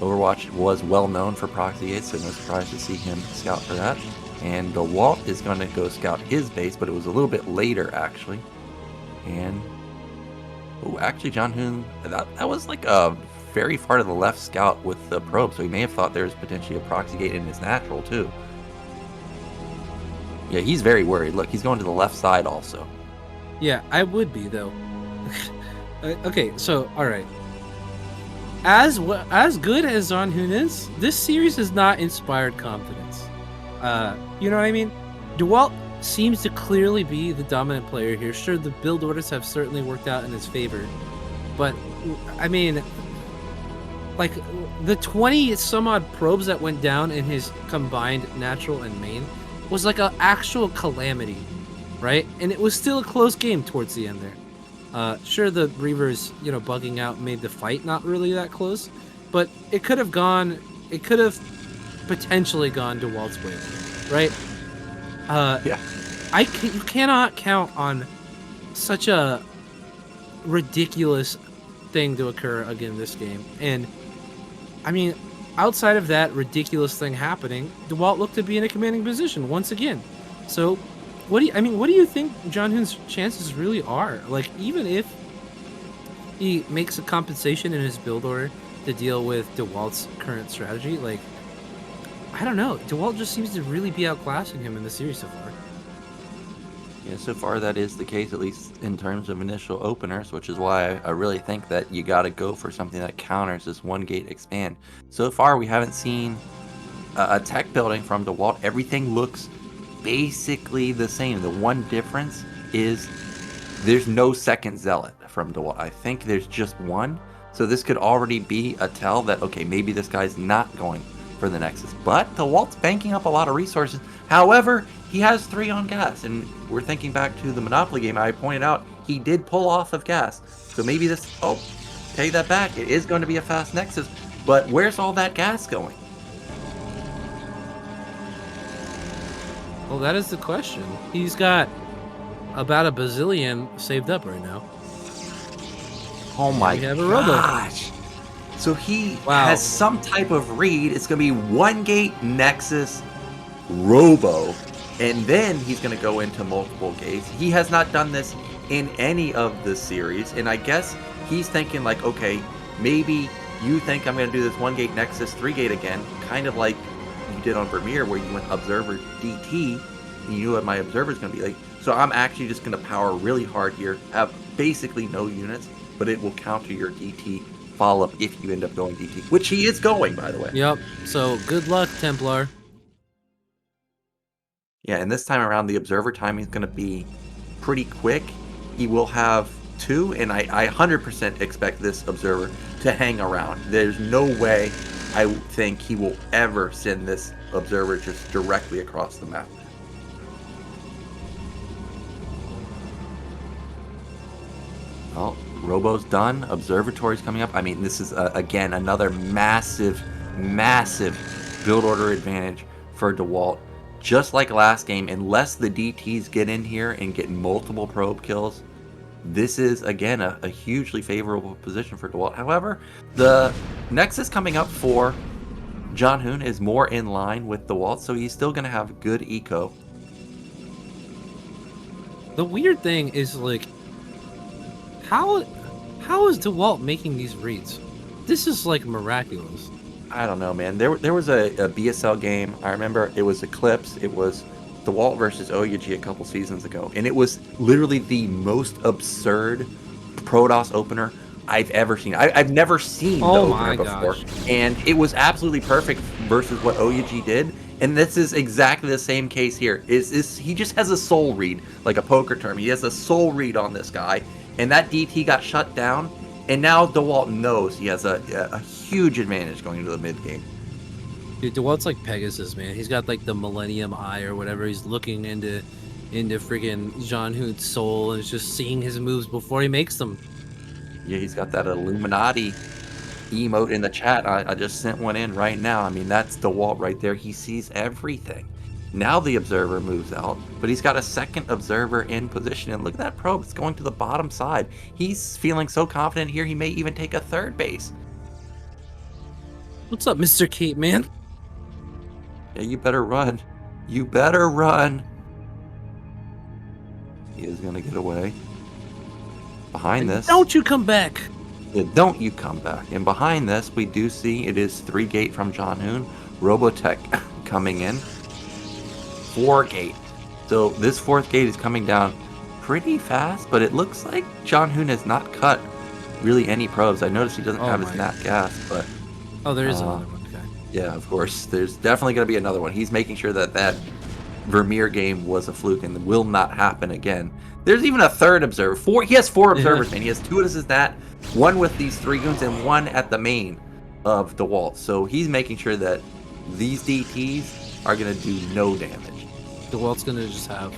Overwatch was well known for proxy gates, so no surprise to see him scout for that. And Dewalt is going to go scout his base, but it was a little bit later, actually. And actually, Zhanhun, that was like a very far to the left scout with the probe, so he may have thought there was potentially a proxy gate in his natural too. Yeah, he's very worried. Look, he's going to the left side also. Yeah, I would be, though. Okay, so, alright. As good as Zhanhun is, this series has not inspired confidence. You know what I mean? Dewalt seems to clearly be the dominant player here. Sure, the build orders have certainly worked out in his favor, but I mean, like the 20 some odd probes that went down in his combined natural and main was like an actual calamity, right? And it was still a close game towards the end there. Sure, the Reavers, bugging out made the fight not really that close, but it could have potentially gone Dewalt's way, right? Yeah. You cannot count on such a ridiculous thing to occur again this game. And I mean, outside of that ridiculous thing happening, Dewalt looked to be in a commanding position once again. So, what do you think Zhanhun's chances really are? Like, even if he makes a compensation in his build order to deal with Dewalt's current strategy, like, I don't know. Dewalt just seems to really be outclassing him in the series so far. Yeah, so far that is the case, at least in terms of initial openers, which is why I really think that you got to go for something that counters this one gate expand. So far, we haven't seen a tech building from Dewalt. Everything looks basically the same. The one difference is there's no second zealot from Dewalt. I think there's just one. So this could already be a tell that, okay, maybe this guy's not going for the Nexus. But Dewalt's banking up a lot of resources. However, he has 3 on gas, and we're thinking back to the Monopoly game. I pointed out he did pull off of gas, so maybe this. Oh, take that back. It is going to be a fast Nexus, but where's all that gas going? Well, that is the question. He's got about a bazillion saved up right now. Oh my we have a Robo. gosh! So he has some type of read. It's going to be 1 gate Nexus Robo. And then he's going to go into multiple gates. He has not done this in any of the series. And I guess he's thinking like, okay, maybe you think I'm going to do this 1 gate Nexus 3 gate again. Kind of like you did on Vermeer where you went Observer DT. And you knew what my Observer is going to be like. So I'm actually just going to power really hard here. Have basically no units. But it will counter your DT follow-up if you end up going DT. Which he is going, by the way. Yep. So good luck, Templar. Yeah, and this time around, the Observer timing is going to be pretty quick. He will have 2, and I 100% expect this Observer to hang around. There's no way I think he will ever send this Observer just directly across the map. Well, Robo's done. Observatory's coming up. I mean, this is, again, another massive, massive build order advantage for Dewalt. Just like last game, unless the DTs get in here and get multiple probe kills, this is, again, a hugely favorable position for Dewalt. However, the Nexus coming up for Zhanhun is more in line with Dewalt, so he's still going to have good eco. The weird thing is, like, how is Dewalt making these reads? This is, like, miraculous. I don't know, man. There was a BSL game. I remember it was Eclipse. It was Dewalt versus Oyuji a couple seasons ago. And it was literally the most absurd Protoss opener I've ever seen. I've never seen the opener before. Gosh. And it was absolutely perfect versus what Oyuji did. And this is exactly the same case here. He just has a soul read, like a poker term. He has a soul read on this guy. And that DT got shut down. And now Dewalt knows he has a huge advantage going into the mid game. Dude, Dewalt's like Pegasus, man. He's got like the Millennium Eye or whatever. He's looking into friggin' Zhanhun's soul and is just seeing his moves before he makes them. Yeah, he's got that Illuminati emote in the chat. I just sent one in right now. I mean, that's Dewalt right there. He sees everything. Now the Observer moves out, but he's got a second Observer in position. And look at that probe. It's going to the bottom side. He's feeling so confident here, he may even take a 3rd base. What's up, Mr. Kate, man? Yeah, you better run. You better run. He is going to get away. Behind this. Don't you come back. Yeah, don't you come back. And behind this, we do see it is 3 gate from Zhanhun. Robotech coming in. 4 gate. So this 4th gate is coming down pretty fast, but it looks like Zhanhun has not cut really any probes. I noticed he doesn't have his nat gas, but... Oh, there is another one. Okay. Yeah, of course. There's definitely going to be another one. He's making sure that Vermeer game was a fluke and will not happen again. There's even a third observer. He has 4 observers, man. He has 2 as his that, 1 with these 3 goons, and 1 at the main of Dewalt. So he's making sure that these DTs are going to do no damage. Dewalt's going to just have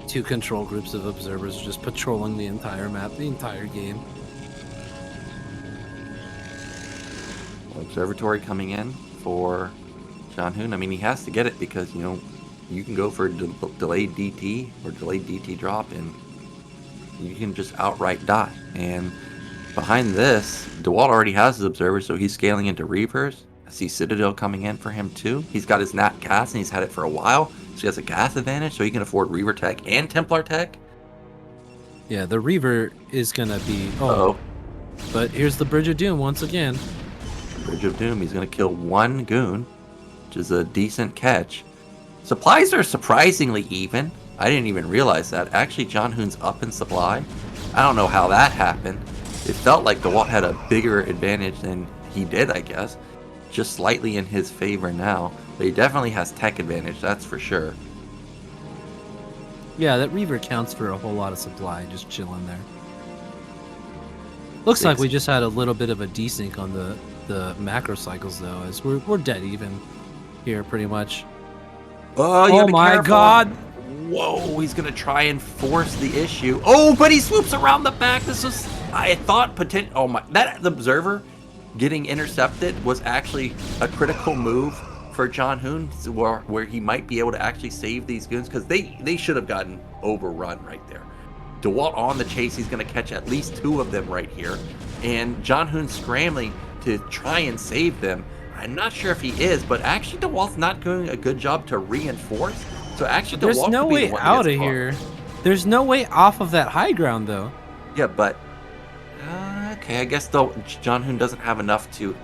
2 control groups of observers just patrolling the entire map, the entire game. Observatory coming in for Zhanhun. I mean, he has to get it because, you know, you can go for delayed DT or delayed DT drop and you can just outright die. And behind this, Dewalt already has his observers, so he's scaling into Reavers. I see Citadel coming in for him too. He's got his Nat gas and he's had it for a while, so he has a gas advantage, so he can afford Reaver tech and Templar tech. Yeah, the Reaver is gonna be. Uh-oh. But here's the Bridge of Doom once again. Bridge of Doom. He's gonna kill 1 goon, which is a decent catch. Supplies are surprisingly even. I didn't even realize that. Actually, Zhanhun's up in supply. I don't know how that happened. It felt like Dewalt had a bigger advantage than he did, I guess. Just slightly in his favor now. But he definitely has tech advantage, that's for sure. Yeah, that Reaver counts for a whole lot of supply just chilling there. Looks like we just had a little bit of a desync on the macro cycles, though, as we're dead even here, pretty much. Oh my careful. God! Whoa, he's gonna try and force the issue. Oh, but he swoops around the back. This was, I thought, oh my, that observer getting intercepted was actually a critical move for Zhanhun, where he might be able to actually save these goons, because they should have gotten overrun right there. Dewalt on the chase, he's gonna catch at least 2 of them right here, and Zhanhun scrambling to try and save them. I'm not sure if he is, but actually Dewalt's not doing a good job to reinforce. So actually there's Dewalt no way out of here. There's no way off of that high ground, though. Yeah, but okay, I guess though Zhanhun doesn't have enough to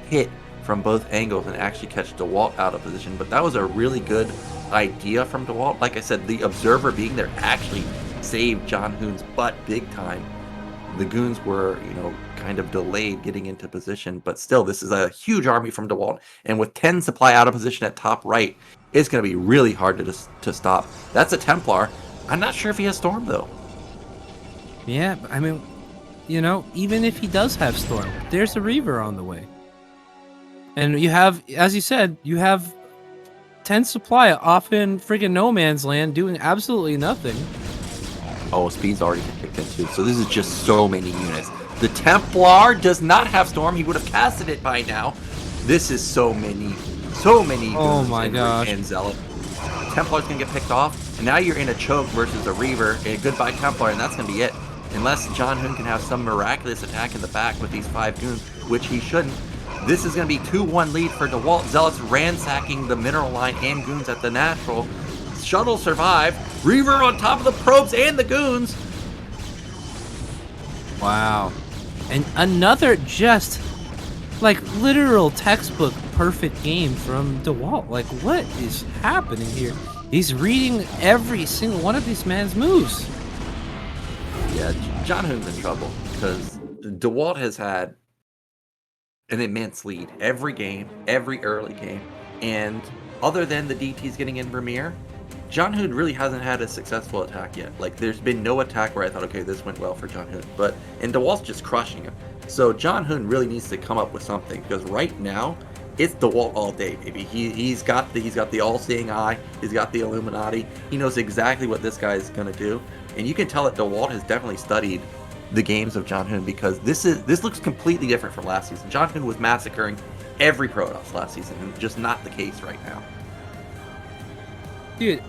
hit from both angles and actually catch Dewalt out of position. But that was a really good idea from Dewalt. Like I said, the observer being there actually saved Zhanhun's butt big time. The goons were, you know, kind of delayed getting into position, but still, this is a huge army from Dewalt, and with 10 supply out of position at top right, it's going to be really hard to stop. That's a Templar. I'm not sure if he has Storm, though. Yeah, I mean, you know, even if he does have Storm, there's a Reaver on the way. And you have, as you said, you have 10 supply off in friggin' no man's land doing absolutely nothing. Oh, speed's already kicked in too, so this is just so many units. The Templar does not have Storm. He would have casted it by now. This is so many. Oh my gosh. And Zealot. Templar's gonna get picked off, and now you're in a choke versus a Reaver, a goodbye Templar, and that's gonna be it. Unless Zhanhun can have some miraculous attack in the back with these 5 goons, which he shouldn't. This is gonna be 2-1 lead for Dewalt. Zealots ransacking the mineral line and goons at the natural. Shuttle survived. Reaver on top of the probes and the goons. Wow. And another just, like, literal textbook perfect game from Dewalt. Like, what is happening here? He's reading every single one of these man's moves. Yeah, Zhanhun's in trouble because Dewalt has had an immense lead every game, every early game. And other than the DTs getting in Vermeer, Zhanhun really hasn't had a successful attack yet. Like, there's been no attack where I thought, okay, this went well for Zhanhun. And Dewalt's just crushing him. So Zhanhun really needs to come up with something, because right now, it's Dewalt all day, baby. He's got the all-seeing eye. He's got the Illuminati. He knows exactly what this guy is going to do. And you can tell that Dewalt has definitely studied the games of Zhanhun, because this looks completely different from last season. Zhanhun was massacring every Protoss last season, and just not the case right now. Dude,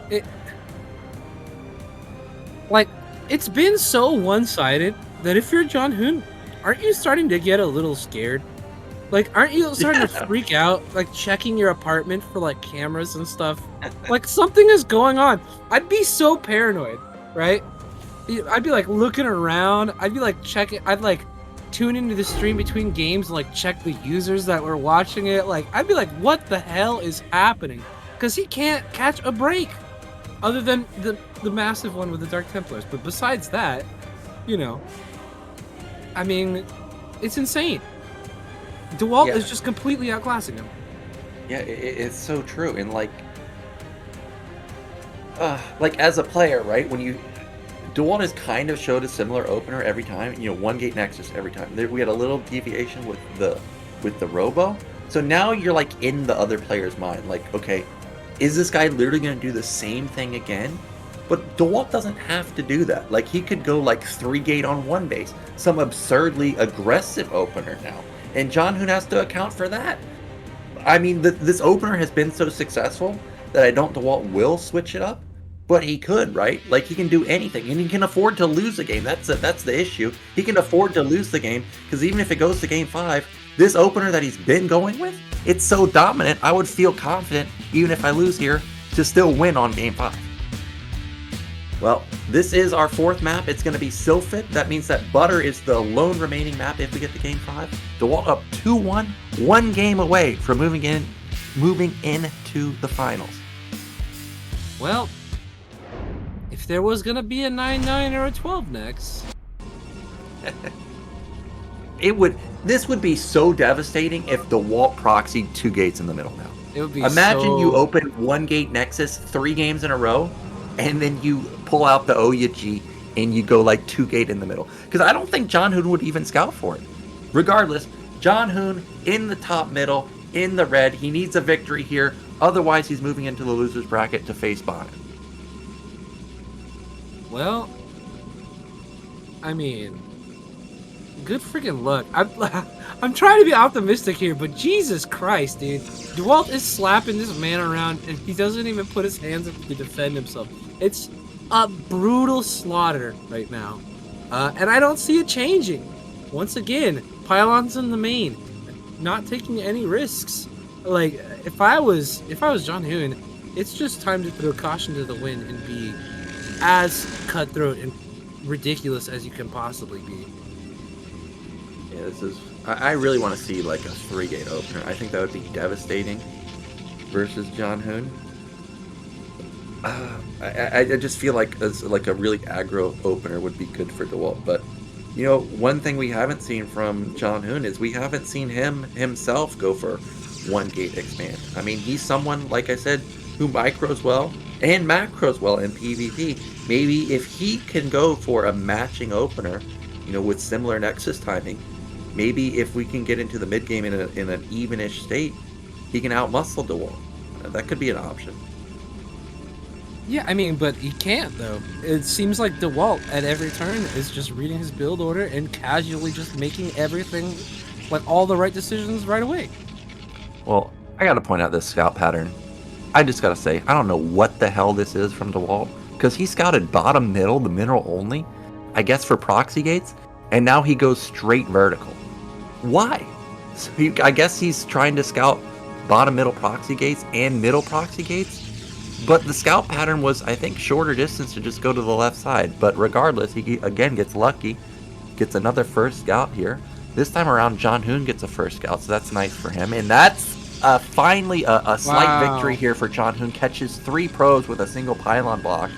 it's been so one-sided that if you're Zhanhun, aren't you starting to get a little scared? Like, aren't you starting to freak out, like checking your apartment for like cameras and stuff? Like, something is going on. I'd be so paranoid, right? I'd be like looking around. I'd be like checking. I'd like tune into the stream between games and like check the users that were watching it. Like, I'd be like, what the hell is happening? Because he can't catch a break, other than the massive one with the Dark Templars. But besides that, you know, I mean, it's insane. Dewalt is just completely outclassing him. Yeah, it's so true. And like, like as a player, right? When you Dewalt has kind of showed a similar opener every time. You know, 1-gate Nexus every time. We had a little deviation with the Robo. So now you're like in the other player's mind. Like, okay, is this guy literally going to do the same thing again? But Dewalt doesn't have to do that. Like, he could go like 3-gate on 1 base. Some absurdly aggressive opener now. And Zhanhun has to account for that. I mean, this opener has been so successful that I don't Dewalt will switch it up. But he could, right? Like, he can do anything, and he can afford to lose a game. That's the issue. He can afford to lose the game, because even if it goes to Game 5, this opener that he's been going with, it's so dominant, I would feel confident, even if I lose here, to still win on Game 5. Well, this is our 4th map. It's going to be Sylphid. That means that Butter is the lone remaining map if we get to Game 5. Dewalt up 2-1, 1 game away from moving into the finals. Well, if there was gonna be a 9-9 or a 12 next, this would be so devastating if Dewalt proxied 2 gates in the middle now. it would be Imagine you open 1-gate Nexus 3 games in a row, and then you pull out the Oya-G and you go like 2-gate in the middle. Because I don't think Zhanhun would even scout for it. Regardless, Zhanhun in the top middle, in the red. He needs a victory here. Otherwise, he's moving into the loser's bracket to face Bonnet. Well, I mean, good freaking luck. I'm trying to be optimistic here, but Jesus Christ, dude. Dewalt is slapping this man around, and he doesn't even put his hands up to defend himself. It's a brutal slaughter right now. And I don't see it changing. Once again, pylons in the main, not taking any risks. Like, if I was Zhanhun, it's just time to throw caution to the wind and be as cutthroat and ridiculous as you can possibly be. Yeah, I really want to see like a 3-gate opener. I think that would be devastating versus Zhanhun. I just feel like a really aggro opener would be good for Dewalt. But you know, one thing we haven't seen from Zhanhun is we haven't seen him himself go for 1-gate expand. I mean, he's someone, like I said, who micros well and macros well in PvP. Maybe if he can go for a matching opener, you know, with similar Nexus timing, maybe if we can get into the mid game in an evenish state, he can outmuscle Dewalt. That could be an option. Yeah, I mean, but he can't, though. It seems like Dewalt, at every turn, is just reading his build order and casually just making everything, like, all the right decisions right away. Well, I gotta point out this scout pattern. I just gotta say, I don't know what the hell this is from Dewalt, because he scouted bottom middle, the mineral only, I guess for proxy gates, and now he goes straight vertical. Why? So I guess he's trying to scout bottom middle proxy gates and middle proxy gates, but the scout pattern was, I think, shorter distance to just go to the left side. But regardless, he again gets lucky, gets another first scout here. This time around, Zhanhun gets a first scout, so that's nice for him. And that's finally a slight victory here for Zhanhun. Catches 3 pros with a single pylon block.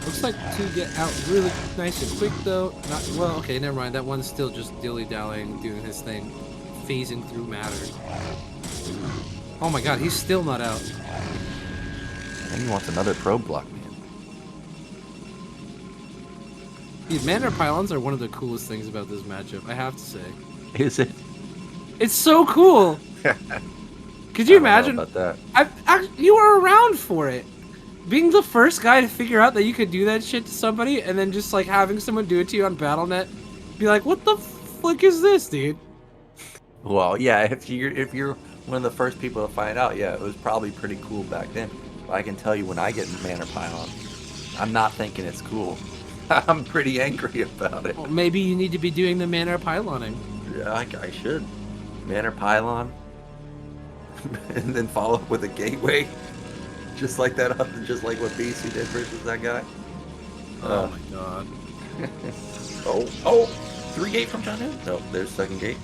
Looks like to get out really nice and quick, though. Well, okay, never mind. That one's still just dilly-dallying, doing his thing, phasing through matter. Oh my god, he's still not out. And he wants another pro block, man. Dude, Manor Pylons are one of the coolest things about this matchup, I have to say. Is it? It's so cool! Could you imagine? About that. You were around for it. Being the first guy to figure out that you could do that shit to somebody, and then just like having someone do it to you on BattleNet, be like, "What the fuck is this, dude?" Well, yeah, if you're one of the first people to find out, yeah, it was probably pretty cool back then. But I can tell you, when I get Manor Pylon, I'm not thinking it's cool. I'm pretty angry about it. Well, maybe you need to be doing the Manor Pyloning. Yeah, I should. Manor Pylon, and then follow up with a gateway. Just like that, just like what BC did versus that guy. Oh my god. Oh, 3-gate from Zhanhun? No, there's 2nd gate.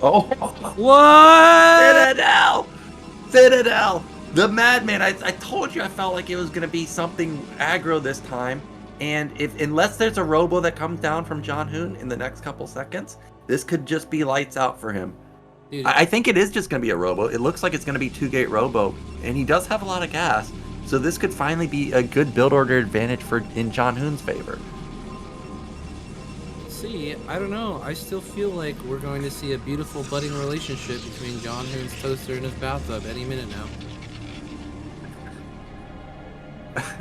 Oh, What? Citadel, the madman. I told you I felt like it was gonna be something aggro this time, and unless there's a robo that comes down from Zhanhun in the next couple seconds, this could just be lights out for him. Dude, I think it is just going to be a robo. It looks like it's going to be 2-gate robo, and he does have a lot of gas, so this could finally be a good build order advantage in Zhanhun's favor. see, I don't know. I still feel like we're going to see a beautiful budding relationship between Zhanhun's toaster and his bathtub any minute now.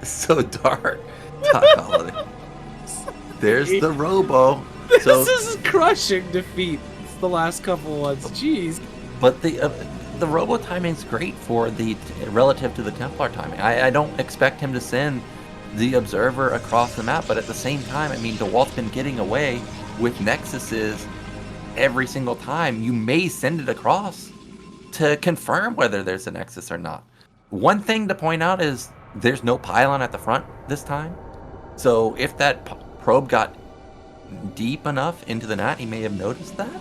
So dark. Doc Holiday. There's the robo. So, This is crushing defeat. It's the last couple ones. Jeez. but the robo timing's great for the relative to the Templar timing. I don't expect him to send the observer across the map, but at the same time, I mean, Dewalt's been getting away with Nexuses every single time. You may send it across to confirm whether there's a Nexus or not. One thing to point out is there's no pylon at the front this time. So if that probe got deep enough into the net, he may have noticed that.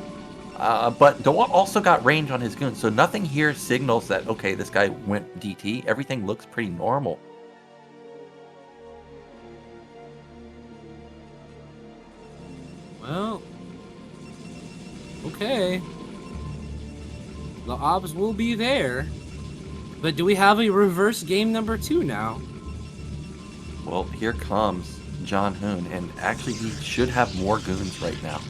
But Dewalt also got range on his goons, so nothing here signals that, okay, this guy went DT. Everything looks pretty normal. Well, okay. The obs will be there. But do we have a reverse game number 2 now? Well, here comes Zhanhun, and actually he should have more goons right now.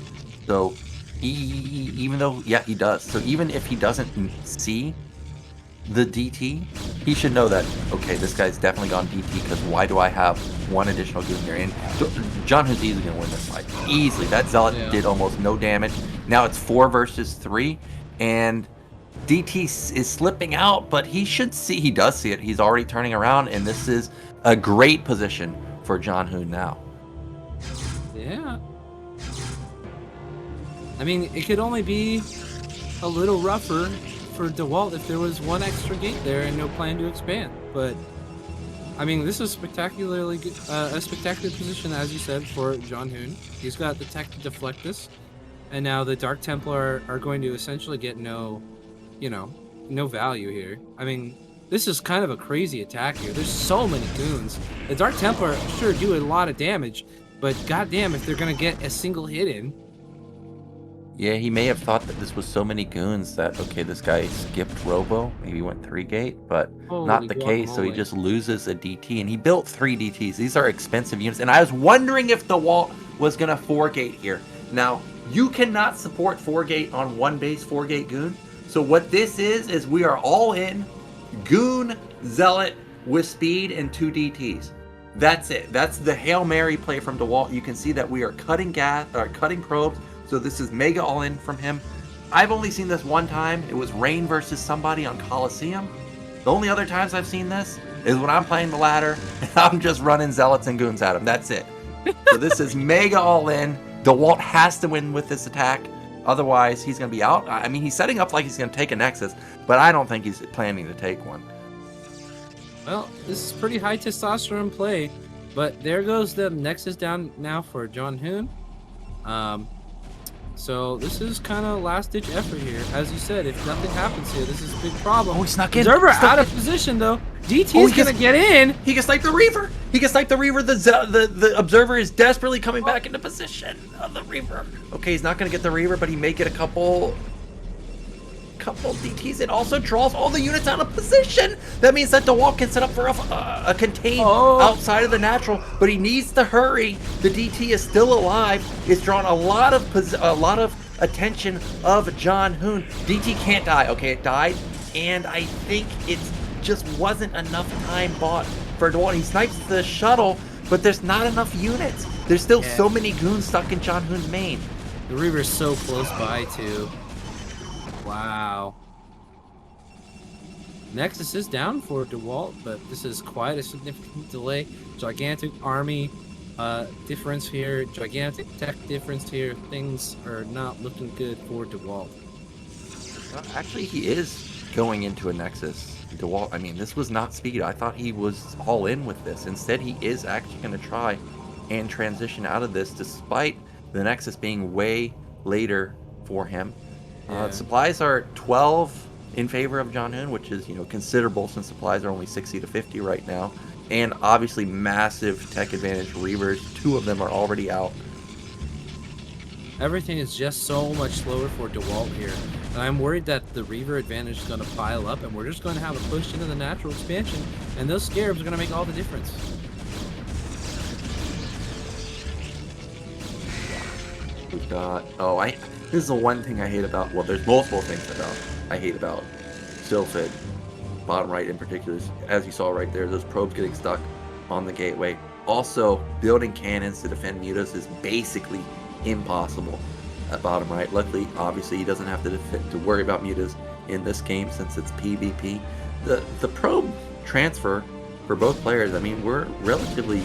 So even though, yeah, he does. So even if he doesn't see the DT, he should know that, okay, this guy's definitely gone DT, because why do I have one additional goon here? And Zhanhun's easily going to win this fight. Easily. That Zealot did almost no damage. Now it's 4 versus 3, and DT is slipping out, but he should see, he does see it. He's already turning around, and this is a great position for Zhanhun now. Yeah. I mean, it could only be a little rougher for Dewalt if there was one extra gate there and no plan to expand. But, I mean, this is spectacularly good, a spectacular position, as you said, for Zhanhun. He's got the tech to deflect this, and now the Dark Templar are going to essentially get no value here. I mean, this is kind of a crazy attack here. There's so many goons. The Dark Templar sure do a lot of damage, but goddamn if they're gonna get a single hit in. Yeah, he may have thought that this was so many goons that, okay, this guy skipped robo, maybe went 3-gate, but not the case, so he just loses a DT, and he built 3 DTs. These are expensive units, and I was wondering if Dewalt was gonna 4-gate here. Now, you cannot support 4-gate on one base 4-gate goon, so what this is we are all in goon Zealot with speed and 2 DTs. That's it. That's the Hail Mary play from Dewalt. You can see that we are cutting probes, so this is mega all in from him. I've only seen this one time. It was Rain versus somebody on Coliseum. The only other times I've seen this is when I'm playing the ladder and I'm just running Zealots and goons at him. That's it. So this is mega all in. Dewalt has to win with this attack. Otherwise, he's going to be out. I mean, he's setting up like he's going to take a Nexus, but I don't think he's planning to take one. Well, this is pretty high testosterone play, but there goes the Nexus down now for Zhanhun. So this is kind of last-ditch effort here. As you said, if nothing happens here, this is a big problem. Oh, he snuck in. Observer out of position, though. DT is going to get in. He can snipe the Reaver. He can snipe the Reaver. The Observer is desperately coming back into position of the Reaver. Okay, he's not going to get the Reaver, but he may get a couple DTs. It also draws all the units out of position. That means that Dewalt can set up for a contain outside of the natural, but he needs to hurry. The DT is still alive. It's drawn a lot of attention of Zhanhun. DT can't die. Okay, it died, and I think it just wasn't enough time bought for Dewalt. He snipes the shuttle, but there's not enough units. There's still so many goons stuck in Zhanhun's main. The Reaver's so close by, too. Wow. Nexus is down for Dewalt, but this is quite a significant delay. Gigantic army difference here, gigantic tech difference here. Things are not looking good for Dewalt. Actually, he is going into a Nexus. Dewalt, I mean, this was not speed. I thought he was all in with this. Instead, he is actually going to try and transition out of this, despite the Nexus being way later for him. Supplies are 12 in favor of Zhanhun, which is, considerable since supplies are only 60 to 50 right now. And obviously massive tech advantage Reavers. 2 of them are already out. Everything is just so much slower for Dewalt here. And I'm worried that the Reaver advantage is going to pile up, and we're just going to have a push into the natural expansion, and those Scarabs are going to make all the difference. We've got... Oh, this is the one thing I hate about... Well, there's multiple things I hate about Sylphid. Bottom right in particular, as you saw right there, those probes getting stuck on the gateway. Also, building cannons to defend mutas is basically impossible at bottom right. Luckily, obviously, he doesn't have to worry about mutas in this game since it's PvP. The probe transfer for both players, I mean, we're relatively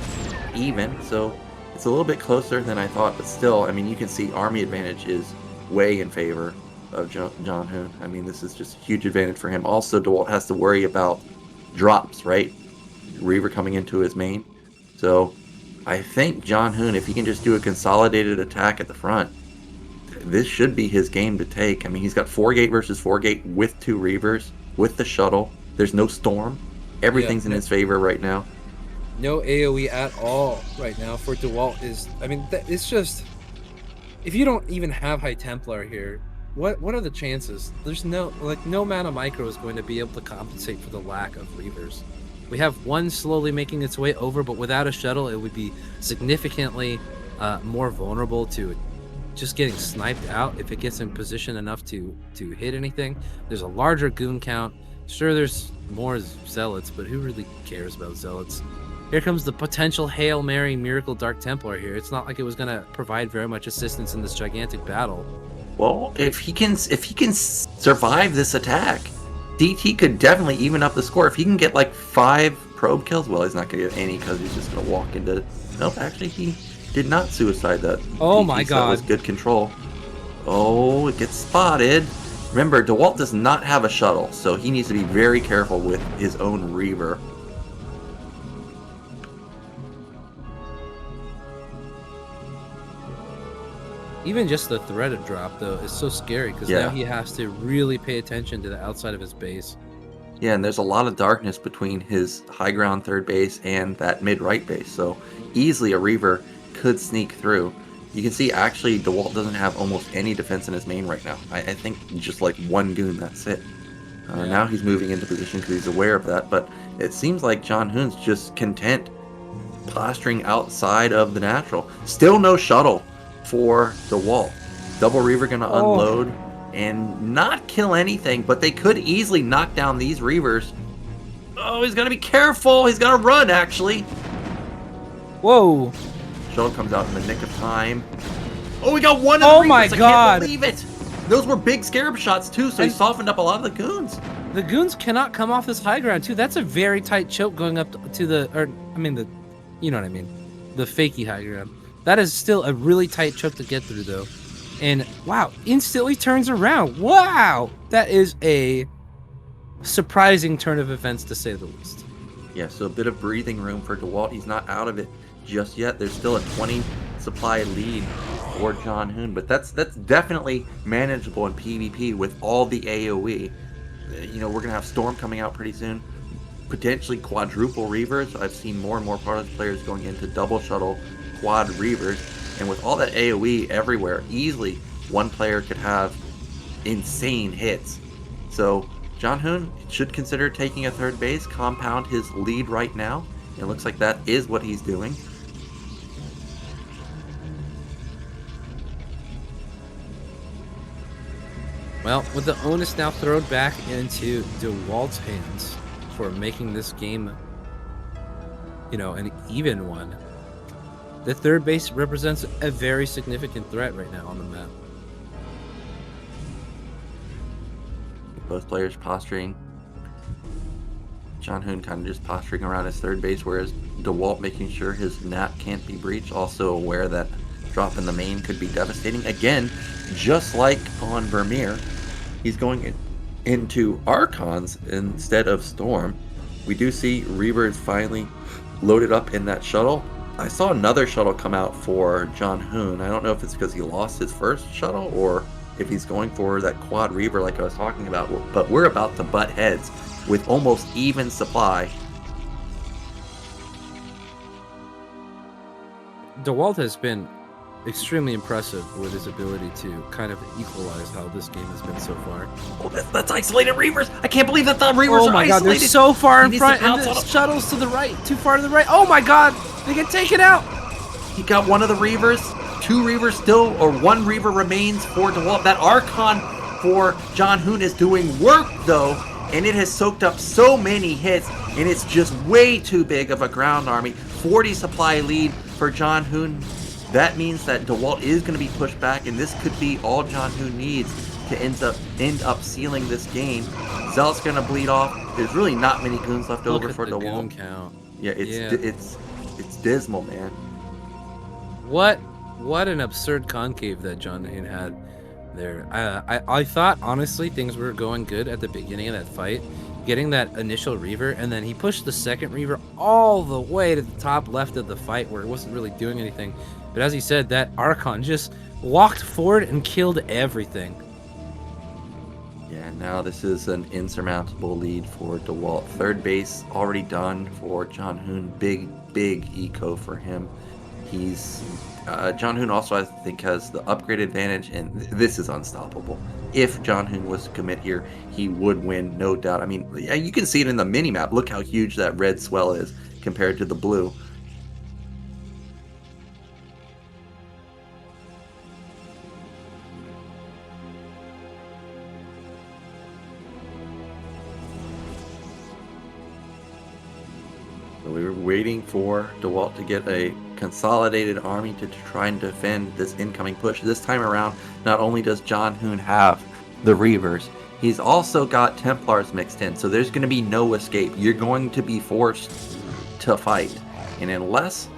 even, so it's a little bit closer than I thought, but still, I mean, you can see army advantage is way in favor of Zhanhun. I mean, this is just a huge advantage for him. Also, Dewalt has to worry about drops, right? Reaver coming into his main. So, I think Zhanhun, if he can just do a consolidated attack at the front, this should be his game to take. I mean, he's got 4-gate versus 4-gate with 2 Reavers, with the shuttle. There's no storm. Everything's in his favor right now. No AoE at all right now for Dewalt is... I mean, it's just... If you don't even have High Templar here, what are the chances? There's no Mana Micro is going to be able to compensate for the lack of Reavers. We have one slowly making its way over, but without a shuttle, it would be significantly more vulnerable to just getting sniped out if it gets in position enough to hit anything. There's a larger goon count. Sure, there's more Zealots, but who really cares about Zealots? Here comes the potential Hail Mary Miracle Dark Templar here. It's not like it was going to provide very much assistance in this gigantic battle. Well, if he can survive this attack, DT could definitely even up the score. If he can get like 5 probe kills, well, he's not going to get any because he's just going to walk into... Nope, actually, he did not suicide that. Oh DT, my so god. that was good control. Oh, it gets spotted. Remember, Dewalt does not have a shuttle, so he needs to be very careful with his own Reaver. Even just the threaded drop, though, is so scary because now he has to really pay attention to the outside of his base. Yeah, and there's a lot of darkness between his high ground third base and that mid-right base, so easily a Reaver could sneak through. You can see, actually, Dewalt doesn't have almost any defense in his main right now. I think just like one goon, that's it. Now he's moving into position because he's aware of that, but it seems like Zhanhun's just content posturing outside of the natural. Still no shuttle for Dewalt. Double Reaver gonna unload and not kill anything, but they could easily knock down these Reavers. Oh, he's gotta be careful. He's gotta run, actually. Whoa. Shuttle comes out in the nick of time. Oh, we got one of the Reavers. My god. I can't believe it. Those were big Scarab shots, too, so he softened up a lot of the goons. The goons cannot come off this high ground, too. That's a very tight choke going up to the... you know what I mean. The fakey high ground. That is still a really tight choke to get through, though. And, wow, instantly turns around. Wow! That is a surprising turn of events, to say the least. Yeah, so a bit of breathing room for Dewalt. He's not out of it just yet. There's still a 20 supply lead for Zhanhun, but that's definitely manageable in PvP with all the AoE. You know, we're going to have Storm coming out pretty soon. Potentially quadruple Reavers. I've seen more and more product players going into double shuttle quad Reavers, and with all that AoE everywhere, easily one player could have insane hits. So Zhanhun should consider taking a third base, compound his lead right now. It looks like that is what he's doing. Well, with the onus now thrown back into Dewalt's hands for making this game, you know, an even one, the third base represents a very significant threat right now on the map. Both players posturing. Zhanhun kind of just posturing around his third base, whereas Dewalt making sure his nap can't be breached, also aware that drop in the main could be devastating. Again, just like on Vermeer, he's going into Archons instead of Storm. We do see Reavers finally loaded up in that shuttle. I saw another shuttle come out for Zhanhun. I don't know if it's because he lost his first shuttle or if he's going for that quad Reaver like I was talking about, but we're about to butt heads with almost even supply. Dewalt has been extremely impressive with his ability to kind of equalize how this game has been so far. Oh, that's isolated Reavers. I can't believe that the Reavers Oh are my god, they're isolated. so far He in needs to front, and pounce the on 'em. shuttle's to the right, too far to the right. Oh my god, they get taken out. He got one of the Reavers. 2 Reavers still, or 1 Reaver remains for Dewalt. That Archon for Zhanhun is doing work though, and it has soaked up so many hits, and it's just way too big of a ground army. 40 supply lead for Zhanhun. That means that Dewalt is going to be pushed back, and this could be all Zhanhun needs to end up sealing this game. Zealot's going to bleed off. There's really not many goons left Look over at for the goon Dewalt. count. Yeah, it's dismal, man. What an absurd concave that Zhanhun had there. I thought honestly things were going good at the beginning of that fight, getting that initial Reaver, and then he pushed the second Reaver all the way to the top left of the fight where it wasn't really doing anything. But as he said, that Archon just walked forward and killed everything. Yeah, now this is an insurmountable lead for Dewalt. Third base already done for Zhanhun. Big eco for him. He's Zhanhun also, I think, has the upgrade advantage, and this is unstoppable. If Zhanhun was to commit here, he would win, no doubt. I mean, yeah, you can see it in the mini-map. Look how huge that red swell is compared to the blue. So we were waiting for Dewalt to get a consolidated army to try and defend this incoming push. This time around, not only does Zhanhun have the Reavers, he's also got Templars mixed in, so there's going to be no escape. You're going to be forced to fight. And unless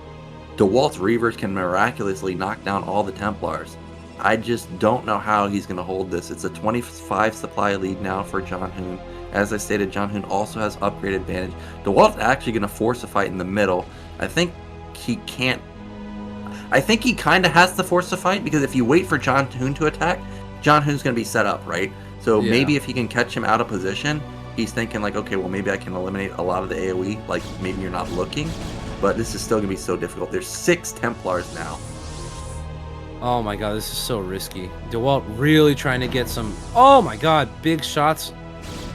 Dewalt's Reavers can miraculously knock down all the Templars, I just don't know how he's going to hold this. It's a 25 supply lead now for Zhanhun. As I stated, Zhanhun also has upgrade advantage. Dewalt's actually going to force a fight in the middle. I think he can't. I think he kind of has to force a fight, because if you wait for Zhanhun to attack, Zhanhun's going to be set up, right? So Yeah. maybe if he can catch him out of position, he's thinking like, okay, well maybe I can eliminate a lot of the AoE, like maybe you're not looking. But this is still going to be so difficult. There's 6 Templars now. Oh my god, this is so risky. Dewalt really trying to get some. Oh my god, big shots.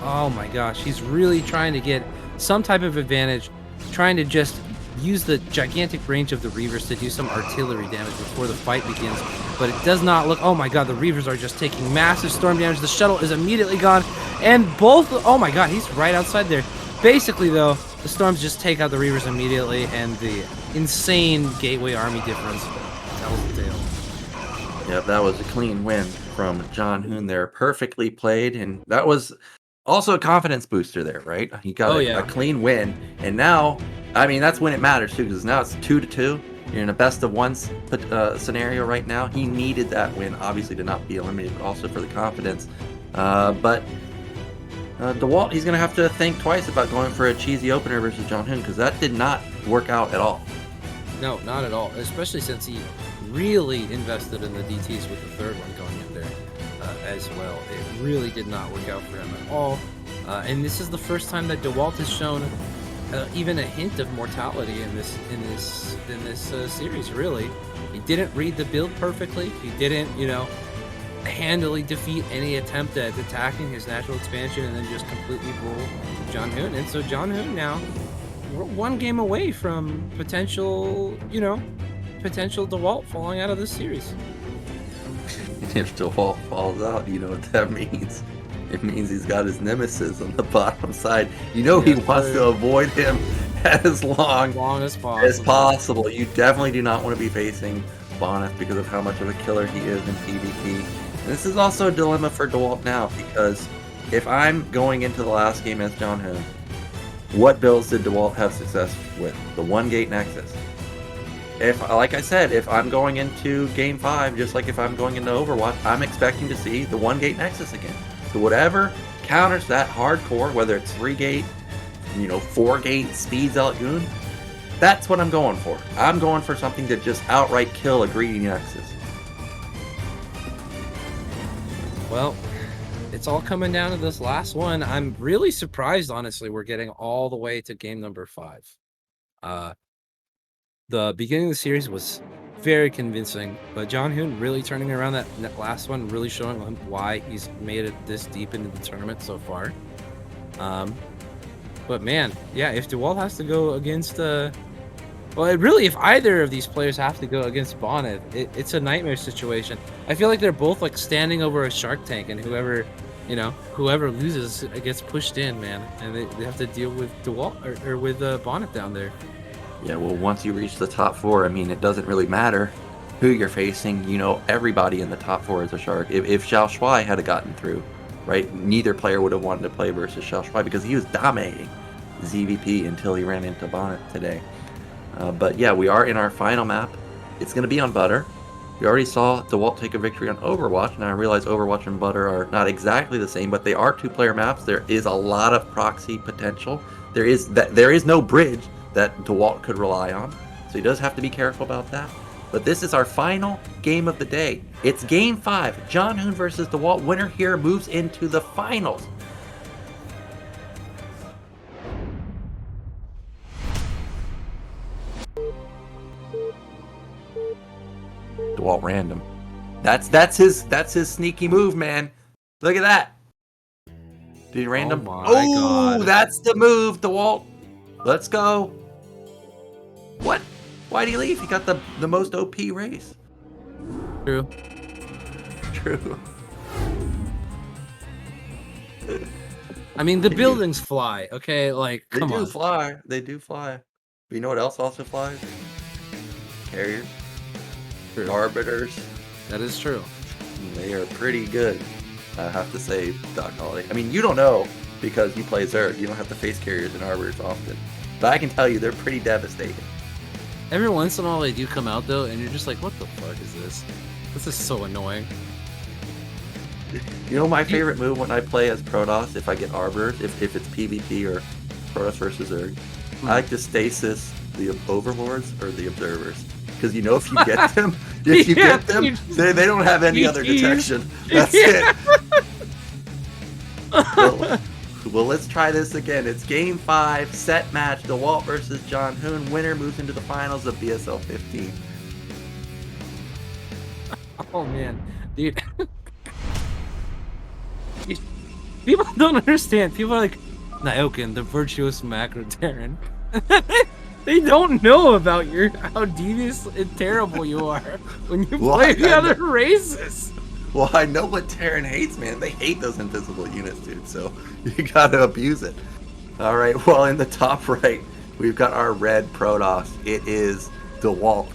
Oh my gosh, he's really trying to get some type of advantage, trying to just use the gigantic range of the Reavers to do some artillery damage before the fight begins. But it does not look. Oh my god, the Reavers are just taking massive storm damage. The shuttle is immediately gone, and both. Oh my god, he's right outside there. Basically, though, the storms just take out the Reavers immediately, and the insane gateway army difference tells the tale. Yep, that was a clean win from Zhanhun there. Perfectly played, and that was also a confidence booster there, right? He got a clean win, and now, I mean, that's when it matters too, because now it's 2-2. You're in a best of one scenario right now. He needed that win, obviously, to not be eliminated, but also for the confidence. But Dewalt, he's going to have to think twice about going for a cheesy opener versus Zhanhun, because that did not work out at all. No, not at all, especially since he really invested in the DTs with the third one going in there as well. It really did not work out for him at all. And this is the first time that Dewalt has shown even a hint of mortality in this series. Really, he didn't read the build perfectly. He didn't, handily defeat any attempt at attacking his natural expansion, and then just completely rule Zhanhun. And so Zhanhun now, we're one game away from potential Dewalt falling out of this series. If Dewalt falls out, you know what that means. It means he's got his nemesis on the bottom side. He wants to avoid him as long as possible. You definitely do not want to be facing Boneth because of how much of a killer he is in PvP. And this is also a dilemma for Dewalt now, because if I'm going into the last game as Zhanhun, what builds did Dewalt have success with? The 1-gate Nexus. Like I said, if I'm going into Game 5, just like if I'm going into Overwatch, I'm expecting to see the 1-gate Nexus again. So whatever counters that hardcore, whether it's 3-gate, 4-gate Speed Zealot Goon, that's what I'm going for. I'm going for something to just outright kill a greedy Nexus. Well, it's all coming down to this last one. I'm really surprised, honestly, we're getting all the way to game number 5. The beginning of the series was very convincing. But Zhanhun really turning around that last one, really showing him why he's made it this deep into the tournament so far. But man, yeah, if Dewalt has to go against if either of these players have to go against Bonnet, it's a nightmare situation. I feel like they're both like standing over a shark tank, and whoever loses gets pushed in, man, and they have to deal with Dewalt or with Bonnet down there. Yeah, well, once you reach the top 4, I mean, it doesn't really matter who you're facing. You know, everybody in the top 4 is a shark. If Xiao Shuai had gotten through, right, neither player would have wanted to play versus Xiao Shuai because he was dominating ZVP until he ran into Bonnet today. But yeah, we are in our final map. It's going to be on Butter. We already saw Dewalt take a victory on Overwatch. Now I realize Overwatch and Butter are not exactly the same, but they are 2-player maps. There is a lot of proxy potential. There is no bridge that Dewalt could rely on, so he does have to be careful about that. But this is our final game of the day. It's Game 5. Zhanhun versus Dewalt. Winner here moves into the finals. Dewalt random. That's his sneaky move, man. Look at that. Did he random? Oh my God. That's the move, Dewalt. Let's go. What? Why'd he leave? He got the most OP race. True. I mean, the buildings fly, okay? Like, come on. They do fly. But you know what else also flies? Carriers. True. Arbiters. That is true. They are pretty good, I have to say, Doc Holiday. I mean, you don't know because you play Zerg. You don't have to face carriers and arbiters often. But I can tell you they're pretty devastating. Every once in a while they do come out, though, and you're just like, what the fuck is this? This is so annoying. You know my favorite move when I play as Protoss, if I get arbiters, if it's PvP or Protoss versus Zerg, I like to stasis the overlords or the observers. Because you know if you get them, they don't have any other detection. That's it. Well, let's try this again. It's Game 5, set match, Dewalt versus Zhanhun. Winner moves into the finals of BSL 15. Oh man, dude. People don't understand. People are like, Nyoken, the virtuous macro Terran. They don't know about how devious and terrible you are when you play the other races. Well, I know what Terran hates, man. They hate those invisible units, dude, so you gotta abuse it. Alright, well, in the top right, we've got our red Protoss. It is Dewalt.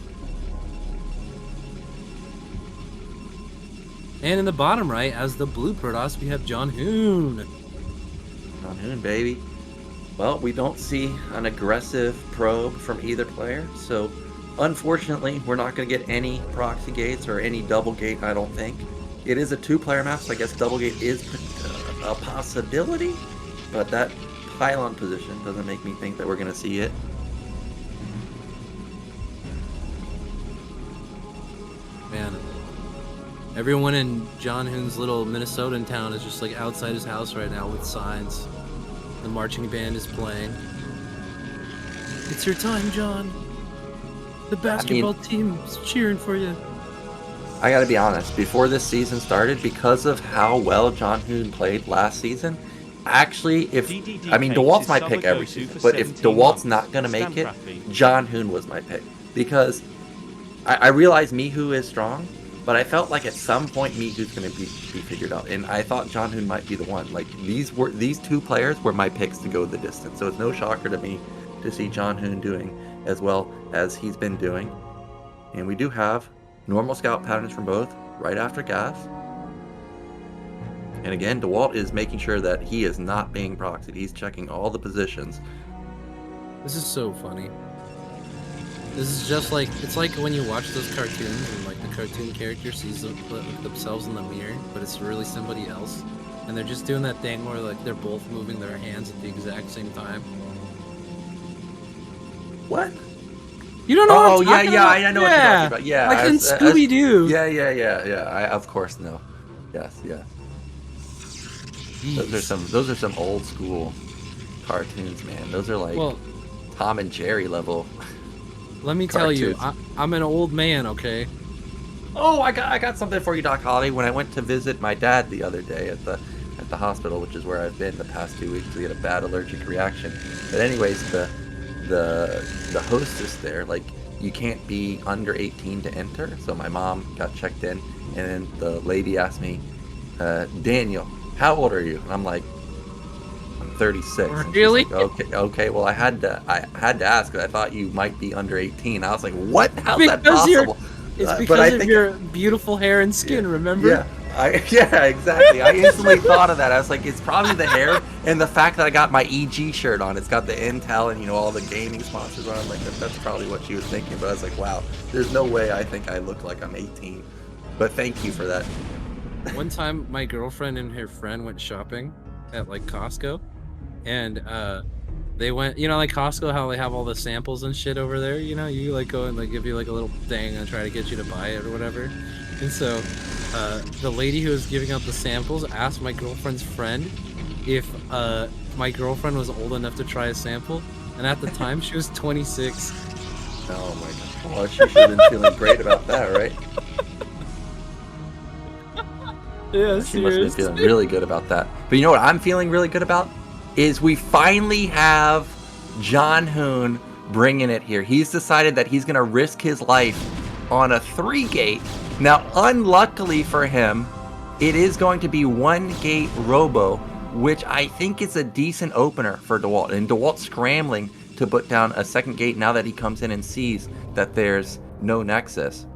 And in the bottom right, as the blue Protoss, we have Zhanhun. Zhanhun, baby. Well, we don't see an aggressive probe from either player, so unfortunately, we're not going to get any proxy gates or any double gate, I don't think. It is a 2-player map, so I guess double gate is a possibility, but that pylon position doesn't make me think that we're going to see it. Man, everyone in Zhanhun's little Minnesotan town is just like outside his house right now with signs. The marching band is playing. It's your time, John. The basketball team's cheering for you. I gotta be honest, before this season started, because of how well Zhanhun played last season, actually, Dewalt's my pick every season, but if Dewalt's not gonna make it, Zhanhun was my pick. Because I realize Mihu is strong, but I felt like at some point Mihu's gonna be figured out, and I thought Zhanhun might be the one. Like these 2 players were my picks to go the distance, so it's no shocker to me to see Zhanhun doing as well as he's been doing. And we do have normal scout patterns from both right after gas. And again, Dewalt is making sure that he is not being proxied. He's checking all the positions. This is so funny. This is just like, it's like when you watch those cartoons and like the cartoon character sees themselves in the mirror, but it's really somebody else. And they're just doing that thing where like they're both moving their hands at the exact same time. What? You don't know what I'm talking about? I know what you're talking about. Yeah, like in Scooby-Doo. Yeah. I of course know. Yes. Those are some old school cartoons, man. Those are like Tom and Jerry level. Let me tell you, Cartoons. I'm an old man, okay? Oh, I got something for you, Doc Holly. When I went to visit my dad the other day at the hospital, which is where I've been the past 2 weeks to get a bad allergic reaction. But anyways, the hostess there, like, you can't be under 18 to enter. So my mom got checked in, and then the lady asked me, Daniel, how old are you? And I'm like, I'm 36. And she's Really? like, okay. Well, I had to ask because I thought you might be under 18. I was like, what? How's that possible? It's But because I of think- your beautiful hair and skin, remember? Yeah, exactly. I instantly thought of that. I was like, it's probably the hair and the fact that I got my EG shirt on. It's got the Intel and, you know, all the gaming sponsors on. I'm like, that's probably what she was thinking. But I was like, wow, there's no way I think I look like I'm 18. But thank you for that. One time, my girlfriend and her friend went shopping at like Costco, and they went, you know, like Costco, how they have all the samples and shit over there. You know, you like go and like give you like a little thing and try to get you to buy it or whatever. And so, the lady who was giving out the samples asked my girlfriend's friend if my girlfriend was old enough to try a sample, and at the time she was 26. Oh my god. Well, she should have been feeling great about that, right? Yeah, She must have been feeling really good about that. But you know what I'm feeling really good about? Is we finally have Zhanhun bringing it here. He's decided that he's going to risk his life on a 3-gate. Now, unluckily for him, it is going to be 1-gate robo, which I think is a decent opener for Dewalt. And Dewalt scrambling to put down a 2nd gate now that he comes in and sees that there's no Nexus.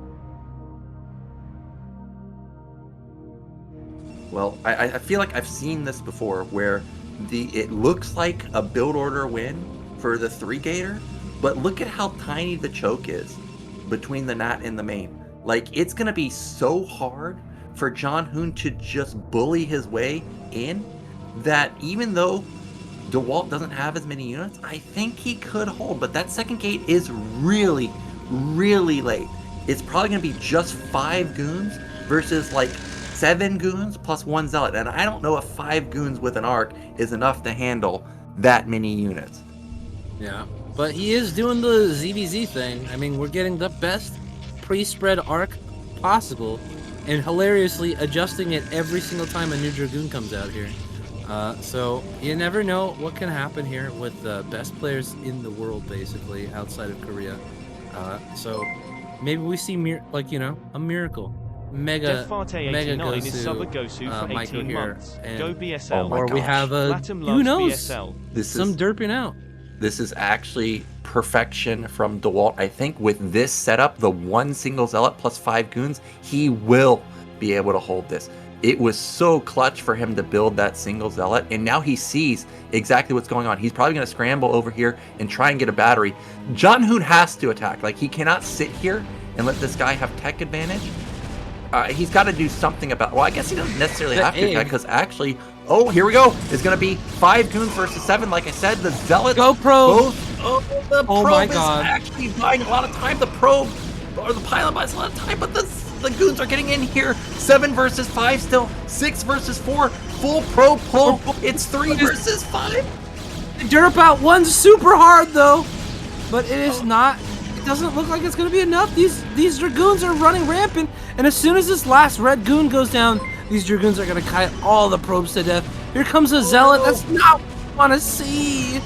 Well, I feel like I've seen this before where it looks like a build order win for the 3-gater, but look at how tiny the choke is between the Nat and the main. Like, it's going to be so hard for Zhanhun to just bully his way in that even though Dewalt doesn't have as many units, I think he could hold. But that 2nd gate is really, really late. It's probably going to be just 5 goons versus like 7 goons plus 1 zealot, and I don't know if 5 goons with an arc is enough to handle that many units. Yeah, but he is doing the ZBZ thing. I mean, we're getting the best pre-spread arc possible, and hilariously adjusting it every single time a new Dragoon comes out here. So you never know what can happen here with the best players in the world, basically, outside of Korea. So maybe we see a miracle. Mega Gosu, Michael here, and, Go BSL. or we have a Latin who loves knows BSL. some derping out. This is actually perfection from Dewalt. I think with this setup, the 1 single zealot plus 5 goons, he will be able to hold this. It was so clutch for him to build that single zealot, and now he sees exactly what's going on. He's probably going to scramble over here and try and get a battery. Zhanhun has to attack. Like, he cannot sit here and let this guy have tech advantage. He's got to do something about. Well, I guess he doesn't necessarily have to attack because actually, oh, here we go. It's going to be 5 goons versus 7. Like I said, the zealots. Go probe! The Oh probe my is God. actually buying a lot of time. The probe or the pylon buys a lot of time, but the goons are getting in here. 7 versus 5 still. 6 versus 4. Full probe pull. It's 3 versus 5. Derp out one's super hard though, but it is not. It doesn't look like it's gonna be enough. These Dragoons are running rampant, and as soon as this last red goon goes down, these Dragoons are gonna kite all the probes to death. Here comes a zealot. That's not what I want to see.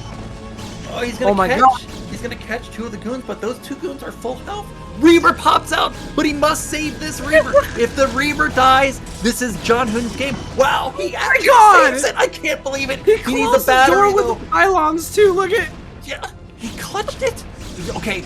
Oh, he's gonna my catch. God. He's gonna catch 2 of the goons, but those 2 goons are full health. Reaver pops out, but he must save this Reaver. If the Reaver dies, this is Zhanhun's game. Wow, he actually saves it. I can't believe it. He needs Closed a the battery door with though. the pylons too. Look at. Yeah, he clutched it. Okay,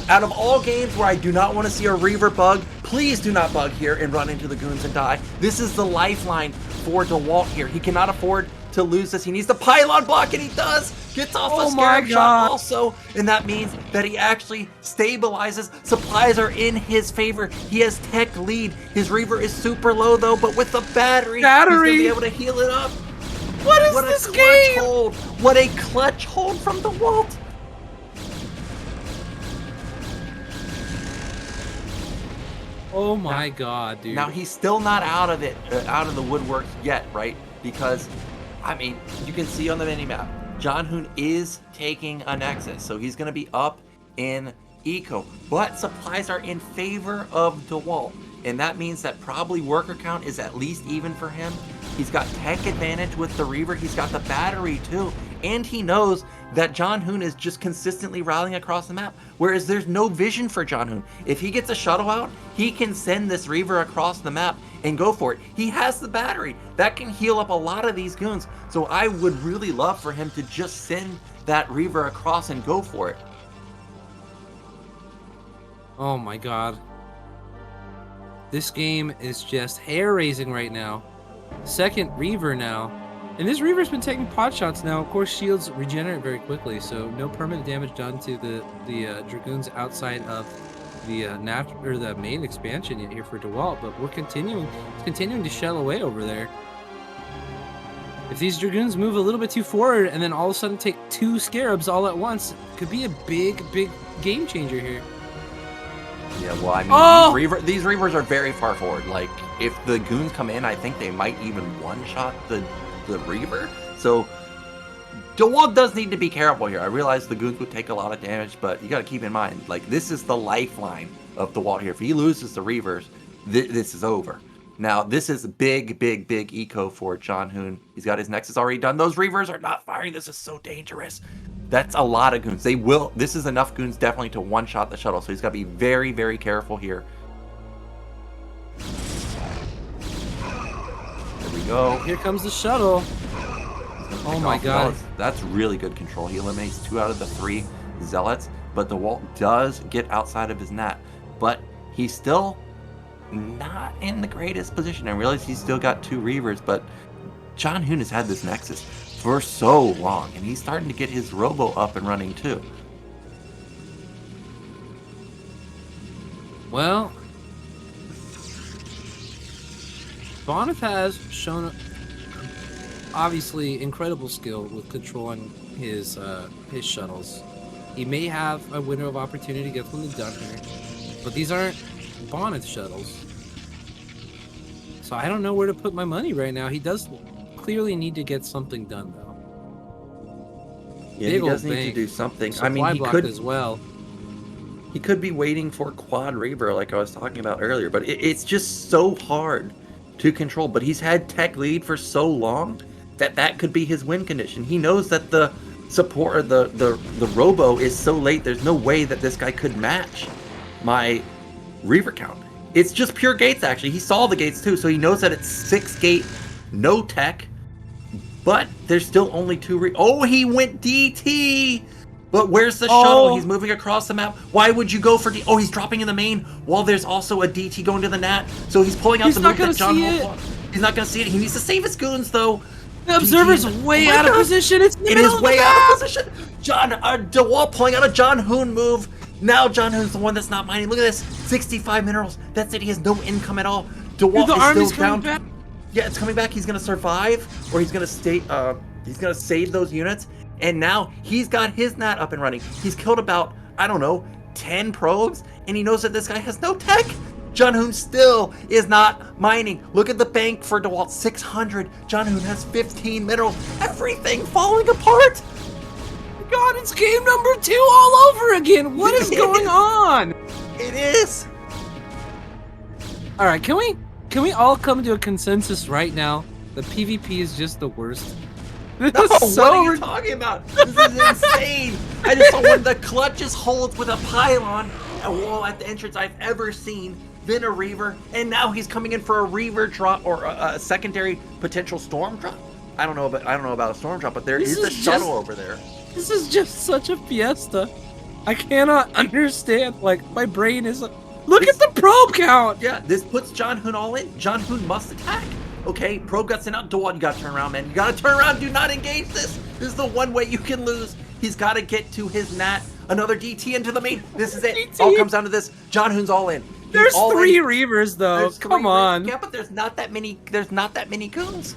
out of all games where I do not want to see a Reaver bug, please do not bug here and run into the goons and die. This is the lifeline for Dewalt here. He cannot afford to lose this. He needs the pylon block, and he does. Gets off a scarab shot also, and that means that he actually stabilizes. Supplies are in his favor. He has tech lead. His Reaver is super low though, but with the battery, he's gonna be able to heal it up. What is What a this clutch game? hold! What a clutch hold from Dewalt! Oh my God, dude. Now he's still not out of it, out of the woodworks yet, right? Because, I mean, you can see on the minimap, Zhanhun is taking a Nexus, so he's going to be up in eco, but supplies are in favor of Dewalt. And that means that probably worker count is at least even for him. He's got tech advantage with the Reaver. He's got the battery too. And he knows that Zhanhun is just consistently rallying across the map. Whereas there's no vision for Zhanhun. If he gets a shuttle out, he can send this Reaver across the map and go for it. He has the battery. That can heal up a lot of these goons. So I would really love for him to just send that Reaver across and go for it. Oh my god. This game is just hair-raising right now. Second Reaver now. And this Reaver's been taking pot shots now. Of course, shields regenerate very quickly, so no permanent damage done to the Dragoons outside of the the main expansion yet here for Dewalt, but we're continuing to shell away over there. If these Dragoons move a little bit too forward and then all of a sudden take 2 Scarabs all at once, it could be a big game changer here. Yeah, well, I mean, these Reavers are very far forward. Like, if the goons come in, I think they might even one-shot the Reaver. So, Dewalt does need to be careful here. I realize the goons would take a lot of damage, but you got to keep in mind, like, this is the lifeline of Dewalt here. If he loses the Reavers, this is over. Now, this is big eco for Zhanhun. He's got his Nexus already done. Those Reavers are not firing. This is so dangerous. That's a lot of goons. This is enough goons definitely to one-shot the shuttle, so he's got to be very careful here. There we go. Here comes the shuttle. Oh my god. That's really good control. He eliminates 2 out of the 3 Zealots, but Dewalt does get outside of his net. But he's still not in the greatest position. I realize he's still got 2 Reavers, but Zhanhun has had this Nexus for so long, and he's starting to get his robo up and running too. Well, Bonnet has shown obviously incredible skill with controlling his shuttles. He may have a window of opportunity to get something done here, but these aren't Bonnet shuttles. So I don't know where to put my money right now. He does clearly need to get something done, though. Yeah, he does need to do something. I mean, he could as well. He could be waiting for Quad Reaver, like I was talking about earlier, but it's just so hard to control. But he's had tech lead for so long that could be his win condition. He knows that the support or the robo is so late. There's no way that this guy could match my Reaver count. It's just pure gates, actually. He saw the gates too, so he knows that it's 6 gate, no tech. But there's still only 2 Oh, he went DT! But where's the shuttle? He's moving across the map. Why would you go for D? Oh, he's dropping in the main while there's also a DT going to the net. So he's pulling out the move that John Holt. He's not going to see it. He needs to save his goons, though. The observer's way out of position. It is way out of position. Dewalt pulling out a Zhanhun move. Now Zhanhun's the one that's not mining. Look at this. 65 minerals. That's it. He has no income at all. Dewalt is still down. Back. Yeah, it's coming back. He's going to survive, or he's going to stay. He's going to save those units. And now he's got his nat up and running. He's killed about, I don't know, 10 probes, and he knows that this guy has no tech. Zhanhun still is not mining. Look at the bank for Dewalt, 600. Zhanhun has 15 minerals. Everything falling apart. God, it's game number 2 all over again. What is going on? It is. All right, can we all come to a consensus right now that PvP is just the worst? No, what are you talking about? This is insane. I just saw one of the clutchest holds with a pylon a wall at the entrance I've ever seen. Then a Reaver, and now he's coming in for a Reaver drop or a secondary potential storm drop. I don't know about a storm drop, but there is a shuttle over there. This is just such a fiesta. I cannot understand. Like, my brain is. Look at the probe count. Yeah, this puts Zhanhun all in. Zhanhun must attack. Okay, probe got sent out. Dewalt, you gotta turn around, man. You gotta turn around. Do not engage this. This is the one way you can lose. He's gotta get to his nat. Another DT into the main. This is it. DT. All comes down to this. Zhanhun's all in. There's 3 Reavers though. Come on. Yeah, but there's not that many. There's not that many goons.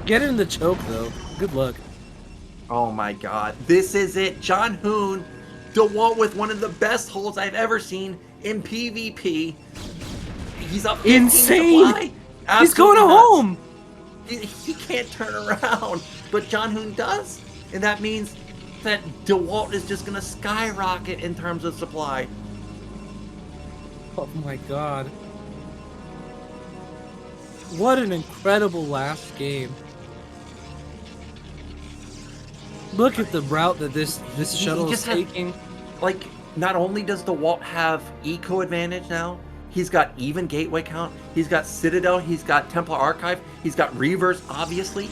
Get in the choke though. Good luck. Oh my God, this is it. Zhanhun, Dewalt with one of the best holds I've ever seen in PvP. He's up. Insane. He's going home. He can't turn around, but Zhanhun does, and that means that Dewalt is just gonna skyrocket in terms of supply. Oh my god. What an incredible last game. Look at the route that this shuttle is just had- taking. Like, not only does Dewalt have eco advantage now, he's got even gateway count, he's got Citadel, he's got Templar Archive, he's got Reavers, obviously.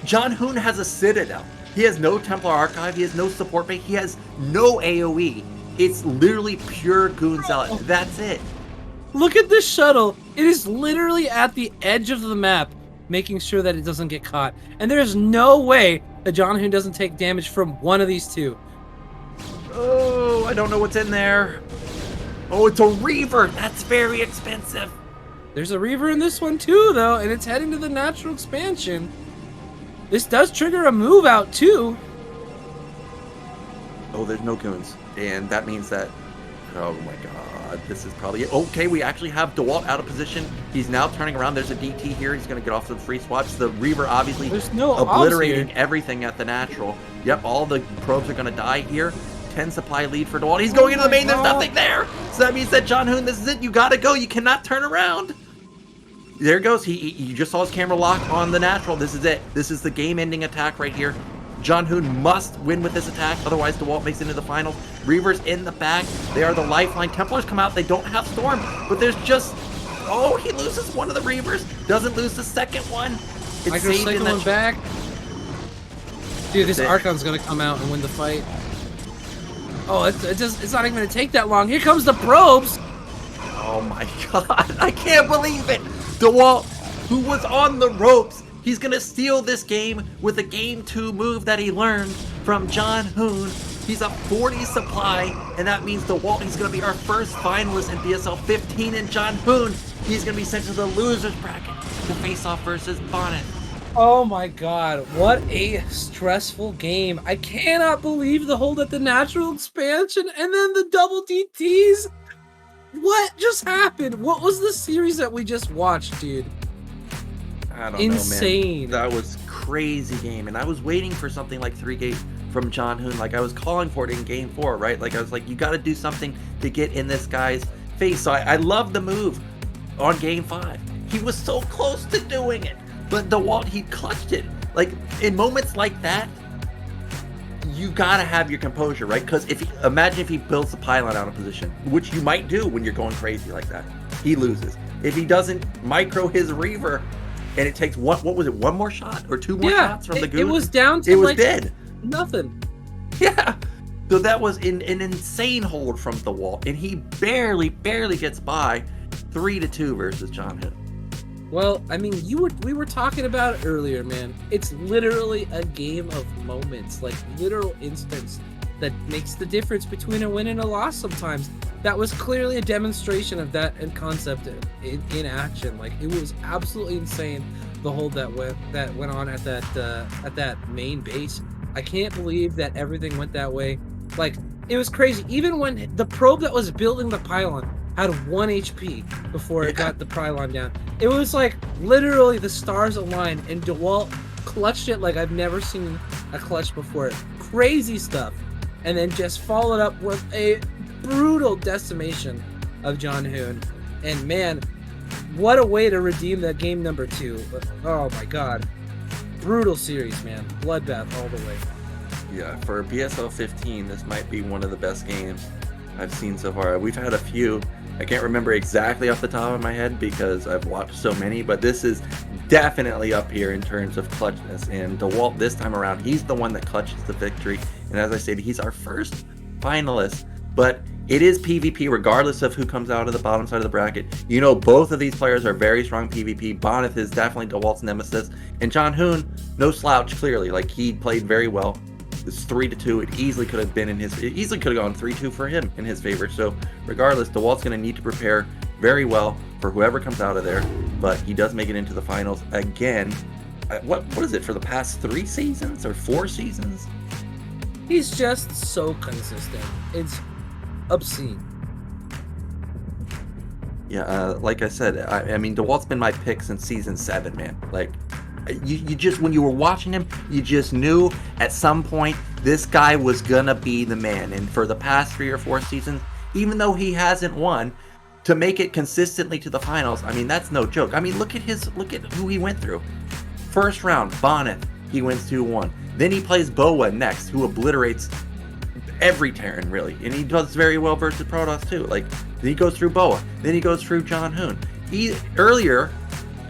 Zhanhun has a Citadel. He has no Templar Archive, he has no support base, he has no AoE. It's literally pure Goon Zealot. That's it. Look at this shuttle. It is literally at the edge of the map, making sure that it doesn't get caught. And there's no way that Zhanhun doesn't take damage from one of these two. Oh, I don't know what's in there. Oh, it's a Reaver. That's very expensive. There's a Reaver in this one too, though, and it's heading to the natural expansion. This does trigger a move out too. Oh, there's no goons. And that means that, oh my god, this is probably it. Okay, we actually have Dewalt out of position. He's now turning around. There's a DT here. He's going to get off some free swaps. The Reaver obviously There's no obliterating here. everything at the natural. Yep, all the probes are going to die here. 10 supply lead for Dewalt. He's going into the main. There's nothing there. So that means that Zhanhun, this is it. You got to go. You cannot turn around. There it goes. You just saw his camera lock on the natural. This is it. This is the game-ending attack right here. Zhanhun must win with this attack, otherwise Dewalt makes it into the finals. Reavers in the back. They are the lifeline. Templars come out. They don't have Storm, but there's just... Oh, he loses one of the Reavers. Doesn't lose the second one. It's Micro saved in cycling the... back. Dude, this That's it. Archon's gonna come out and win the fight. Oh, it's not even gonna take that long. Here comes the probes. Oh my god, I can't believe it! Dewalt, who was on the ropes, he's gonna steal this game with a Game 2 move that he learned from Zhanhun. He's a 40 supply, and that means Dewalt, he's gonna be our first finalist in BSL 15, and Zhanhun, he's gonna be sent to the loser's bracket to face off versus Bonnet. Oh my god, what a stressful game. I cannot believe the hold at the natural expansion and then the double DTs. What just happened? What was the series that we just watched, dude? I don't Insane. know, man. That was crazy game, and I was waiting for something like 3-gate from Zhanhun. Like, I was calling for it in Game 4, right? Like, I was like, you got to do something to get in this guy's face. So I love the move on Game 5. He was so close to doing it, but Dewalt, he clutched it. Like, in moments like that, you gotta have your composure, right? Because imagine if he builds the pylon out of position, which you might do when you're going crazy like that. He loses. If he doesn't micro his Reaver, and it takes what was it, one more shot or two more shots from the goon? It was down to it was like dead. Nothing. Yeah. So that was an insane hold from Dewalt, and he barely gets by 3-2 versus Zhanhun. Well, I mean, we were talking about it earlier, man. It's literally a game of moments, like literal instance that makes the difference between a win and a loss sometimes. That was clearly a demonstration of that concept in action. Like, it was absolutely insane, the hold that went on at that main base. I can't believe that everything went that way. Like, it was crazy. Even when the probe that was building the pylon had 1 HP before it got the pylon down. It was like literally the stars aligned, and Dewalt clutched it like I've never seen a clutch before. Crazy stuff. And then just followed up with a brutal decimation of Zhanhun. And man, what a way to redeem that game number 2. Oh my god. Brutal series, man. Bloodbath all the way. Yeah, for BSL 15, this might be one of the best games I've seen so far. We've had a few. I can't remember exactly off the top of my head because I've watched so many, but this is definitely up here in terms of clutchness. And Dewalt, this time around, he's the one that clutches the victory. And as I said, he's our first finalist, but it is PvP regardless of who comes out of the bottom side of the bracket. You know, both of these players are very strong PvP. Bonneth is definitely Dewalt's nemesis, and Zhanhun, no slouch, clearly. Like, he played very well. It's 3-2. It easily could have been it easily could have gone 3-2 for him in his favor. So regardless, Dewalt's going to need to prepare very well for whoever comes out of there. But he does make it into the finals again. What is it, for the past 3 seasons or 4 seasons? He's just so consistent. It's obscene. Yeah, like I said, I mean, Dewalt's been my pick since season 7, man. Like, you just, when you were watching him, you just knew at some point this guy was gonna be the man. And for the past 3 or 4 seasons, even though he hasn't won, to make it consistently to the finals, I mean, that's no joke. I mean, look at who he went through. First round, Bonneth, he wins 2-1. Then he plays Boa next, who obliterates every Terran, really. And he does very well versus Protoss, too. Like, then he goes through Boa. Then he goes through Zhanhun. Earlier,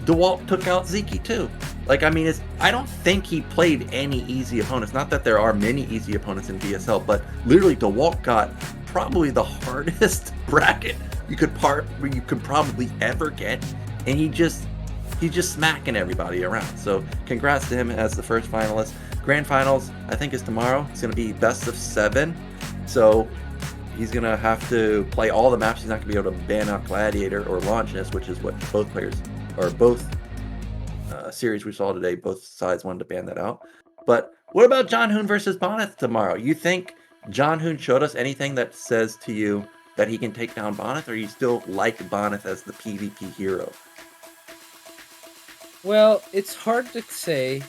Dewalt took out Zeke, too. Like, I mean, I don't think he played any easy opponents. Not that there are many easy opponents in BSL, but literally DeWalt got probably the hardest bracket you could probably ever get, and he's just smacking everybody around. So congrats to him as the first finalist. Grand finals, I think, is tomorrow. It's going to be best of 7. So he's going to have to play all the maps. He's not going to be able to ban out Gladiator or Launchness, which is what both series we saw today, both sides wanted to ban that out. But what about Zhanhun versus Bonneth tomorrow? You think Zhanhun showed us anything that says to you that he can take down Bonneth, or you still like Bonneth as the PvP hero? Well, it's hard to say,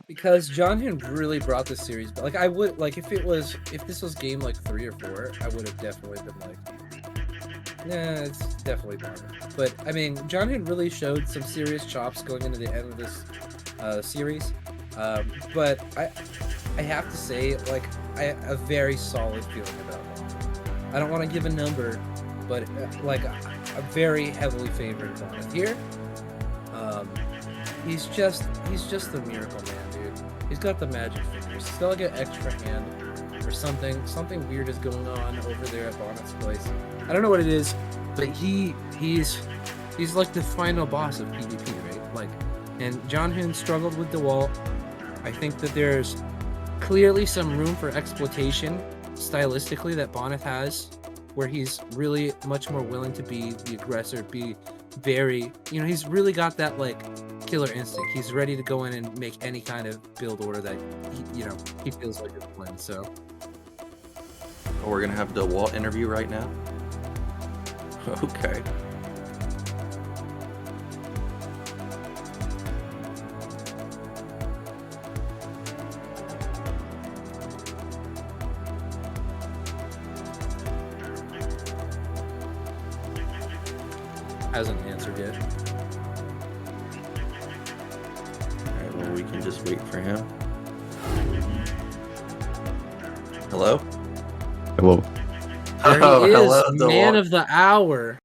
because Zhanhun really brought the series. But like, I would like if this was game like 3 or 4, I would have definitely been like, nah, it's definitely Bonneth. But I mean, Zhanhun really showed some serious chops going into the end of this series. But I have to say, like, I have a very solid feeling about him. I don't want to give a number, but like a very heavily favored Bonneth here. He's just the miracle man, dude. He's got the magic fingers. He's got like an extra hand or something. Something weird is going on over there at Bonneth's place. I don't know what it is, but he's like the final boss of PvP, right? Like, and Zhanhun struggled with Dewalt. I think that there's clearly some room for exploitation stylistically that Bonneth has, where he's really much more willing to be the aggressor, be very, he's really got that like killer instinct. He's ready to go in and make any kind of build order that he feels like it's win. So we're gonna have the Dewalt interview right now. Okay. hasn't answered yet. Alright, well, we can just wait for him. Hello? There Hello, he is, hello, man Dewalt. of the hour.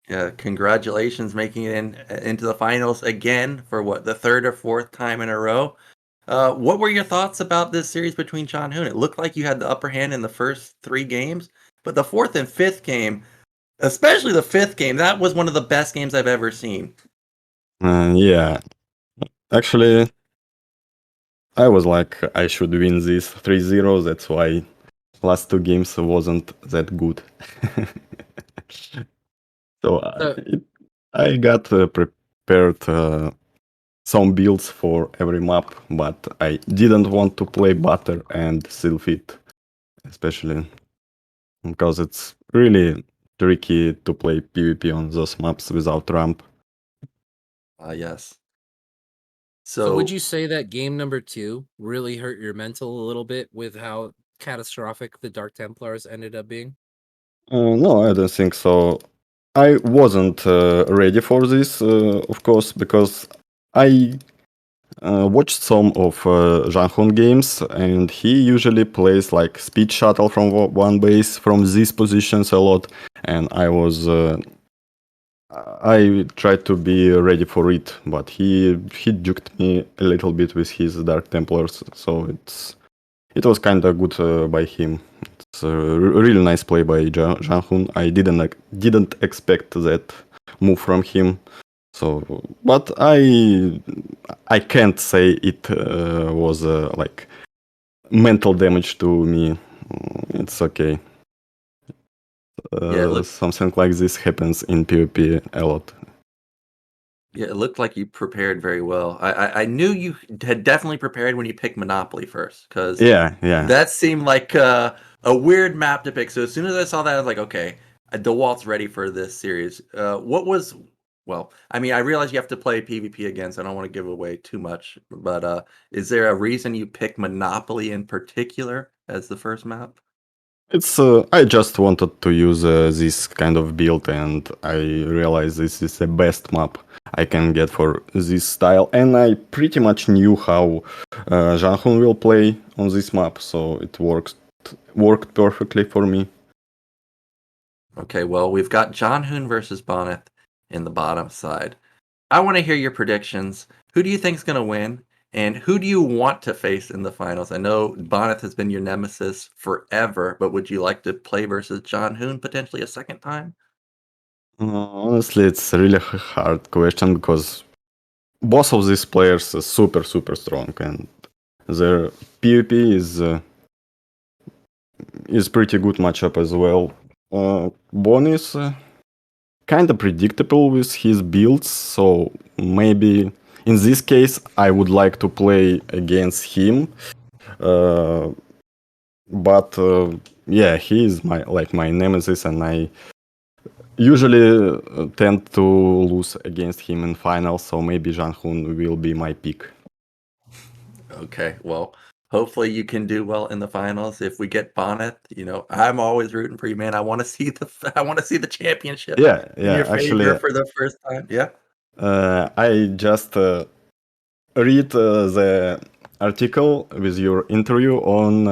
Yeah, congratulations, making it into the finals again for what, the 3rd or 4th time in a row. What were your thoughts about this series between Zhanhun? It looked like you had the upper hand in the first 3 games, but the 4th and 5th game, especially the 5th game, that was one of the best games I've ever seen. Yeah, actually, I was like, I should win this 3-0. That's why last 2 games wasn't that good. So I got prepared some builds for every map, but I didn't want to play Butter and Sylphid, especially because it's really tricky to play PvP on those maps without ramp. Yes. So would you say that game number 2 really hurt your mental a little bit with how catastrophic the Dark Templars ended up being? No, I don't think so. I wasn't ready for this, of course, because I watched some of Zhanhun games, and he usually plays like speed shuttle from one base from these positions a lot, and I tried to be ready for it, but he duped me a little bit with his Dark Templars, so it was kind of good by him. It's a really nice play by Zhanhun. I didn't expect that move from him. So, but I can't say it was like mental damage to me. It's okay. Something like this happens in PvP a lot. Yeah, it looked like you prepared very well. I knew you had definitely prepared when you picked Monopoly first, because yeah, that seemed like a weird map to pick. So as soon as I saw that, I was like, okay, DeWalt's ready for this series. Well, I mean, I realize you have to play PvP again, so I don't want to give away too much. But is there a reason you picked Monopoly in particular as the first map? It's I just wanted to use this kind of build, and I realized this is the best map I can get for this style. And I pretty much knew how Zhanhun will play on this map, so it worked perfectly for me. Okay, well, we've got Zhanhun versus Bonneth in the bottom side. I want to hear your predictions. Who do you think's going to win? And who do you want to face in the finals? I know Bonneth has been your nemesis forever, but would you like to play versus Zhanhun potentially a second time? Honestly, it's a really hard question because both of these players are super strong, and their PvP is pretty good matchup as well. Bon is kind of predictable with his builds, so maybe in this case I would like to play against him. But yeah, he is my nemesis, and I usually tend to lose against him in finals, so maybe Zhanhun will be my pick. Okay, well, hopefully you can do well in the finals. If we get Bonneth, I'm always rooting for you, man. I want to see the championship in your Actually, favor for the first time. Yeah. I just read the article with your interview on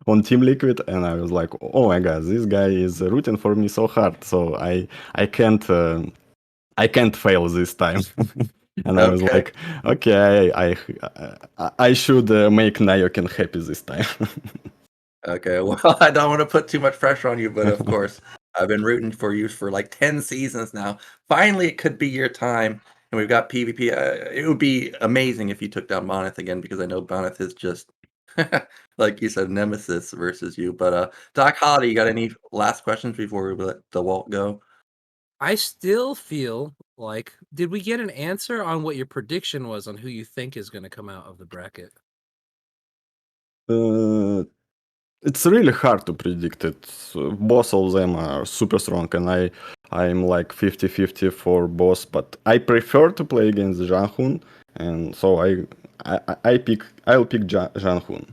on Team Liquid, and I was like, oh my god, this guy is rooting for me so hard, so I can't fail this time. And I was Okay. like, okay, I should make Nayoken happy this time. Okay, well, I don't want to put too much pressure on you, but of course, I've been rooting for you for like 10 seasons now. Finally, it could be your time, and we've got PvP. It would be amazing if you took down Moneth again, because I know Moneth is just, like you said, nemesis versus you. But Doc Holiday, you got any last questions before we let Dewalt go? I still feel like, did we get an answer on what your prediction was on who you think is going to come out of the bracket? It's really hard to predict it. Both of them are super strong, and I'm like 50-50 for both, but I prefer to play against Zhanhun, and so I'll pick Zhanhun.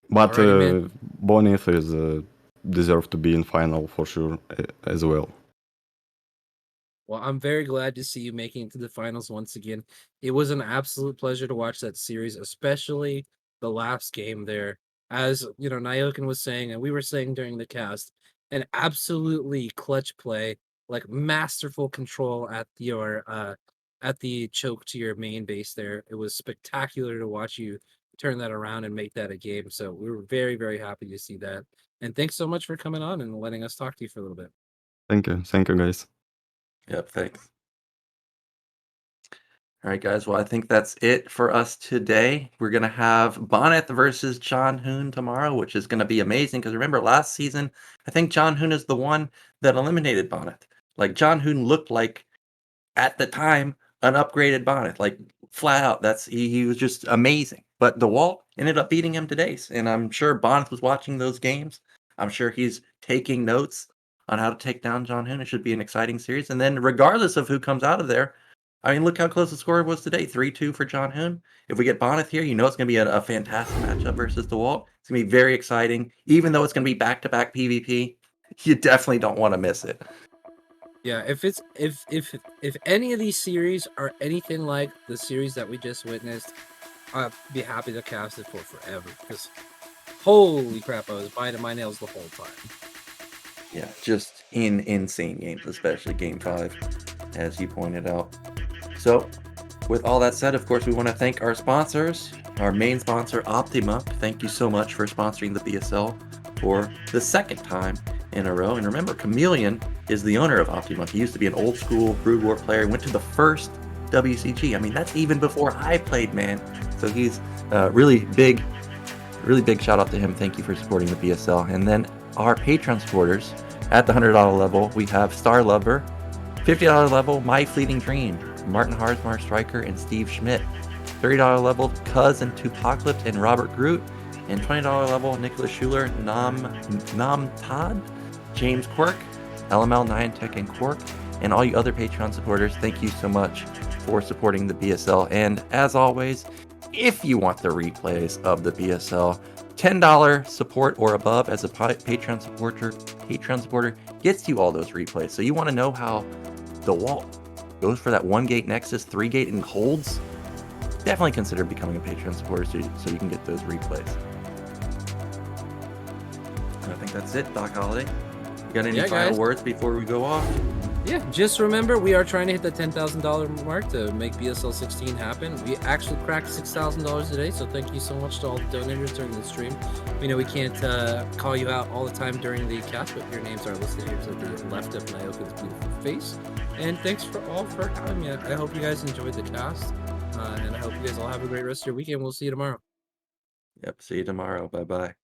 But Alrighty, man. Bonneth is deserve to be in final for sure as well. Well, I'm very glad to see you making it to the finals once again. It was an absolute pleasure to watch that series, especially the last game there. As you know, Nayokin was saying, and we were saying during the cast, an absolutely clutch play, like masterful control at the choke to your main base there. It was spectacular to watch you turn that around and make that a game. So we were very, very happy to see that. And thanks so much for coming on and letting us talk to you for a little bit. Thank you guys. Yep, thanks. All right, guys. Well, I think that's it for us today. We're going to have Bonneth versus Zhanhun tomorrow, which is going to be amazing. Because remember, last season, I think Zhanhun is the one that eliminated Bonneth. Like, Zhanhun looked like, at the time, an upgraded Bonneth. Like, flat out. He was just amazing. But Dewalt ended up beating him today. And I'm sure Bonneth was watching those games. I'm sure he's taking notes on how to take down Zhanhun. It should be an exciting series. And then, regardless of who comes out of there, I mean, look how close the score was today. 3-2 for Zhanhun. If we get Bonneth here, it's going to be a fantastic matchup versus Dewalt. It's going to be very exciting. Even though it's going to be back-to-back PvP, you definitely don't want to miss it. Yeah, if any of these series are anything like the series that we just witnessed, I'd be happy to cast it for forever. Because holy crap, I was biting my nails the whole time. Yeah, just insane games, especially Game 5, as you pointed out. So, with all that said, of course, we want to thank our sponsors. Our main sponsor, Optima. Thank you so much for sponsoring the BSL for the second time in a row. And remember, Chameleon is the owner of Optima. He used to be an old school Brood War player, went to the first WCG. I mean, that's even before I played, man. So he's really big shout out to him. Thank you for supporting the BSL. And then our Patreon supporters at the $100 level, we have Star Lover, $50 level, My Fleeting Dream, Martin Harsmar Striker, and Steve Schmidt. $30 level, Cuz and Tupacalypse and Robert Groot. And $20 level, Nicholas Schuler, Nam Todd, James Quirk, LML, Niantic, and Quark. And all you other Patreon supporters, thank you so much for supporting the BSL. And as always, if you want the replays of the BSL, $10 support or above as a Patreon supporter gets you all those replays. So you want to know how Dewalt goes for that 1-gate Nexus, 3-gate, and holds? Definitely consider becoming a Patreon supporter so you can get those replays. I think that's it, Doc Holiday. You got any final words before we go off? Yeah, just remember, we are trying to hit the $10,000 mark to make BSL 16 happen. We actually cracked $6,000 today, so thank you so much to all the donators during the stream. We know we can't call you out all the time during the cast, but your names are listed here to the left of Nyoka's beautiful face. And thanks for having me. I hope you guys enjoyed the cast, and I hope you guys all have a great rest of your weekend. We'll see you tomorrow. Yep, see you tomorrow. Bye-bye.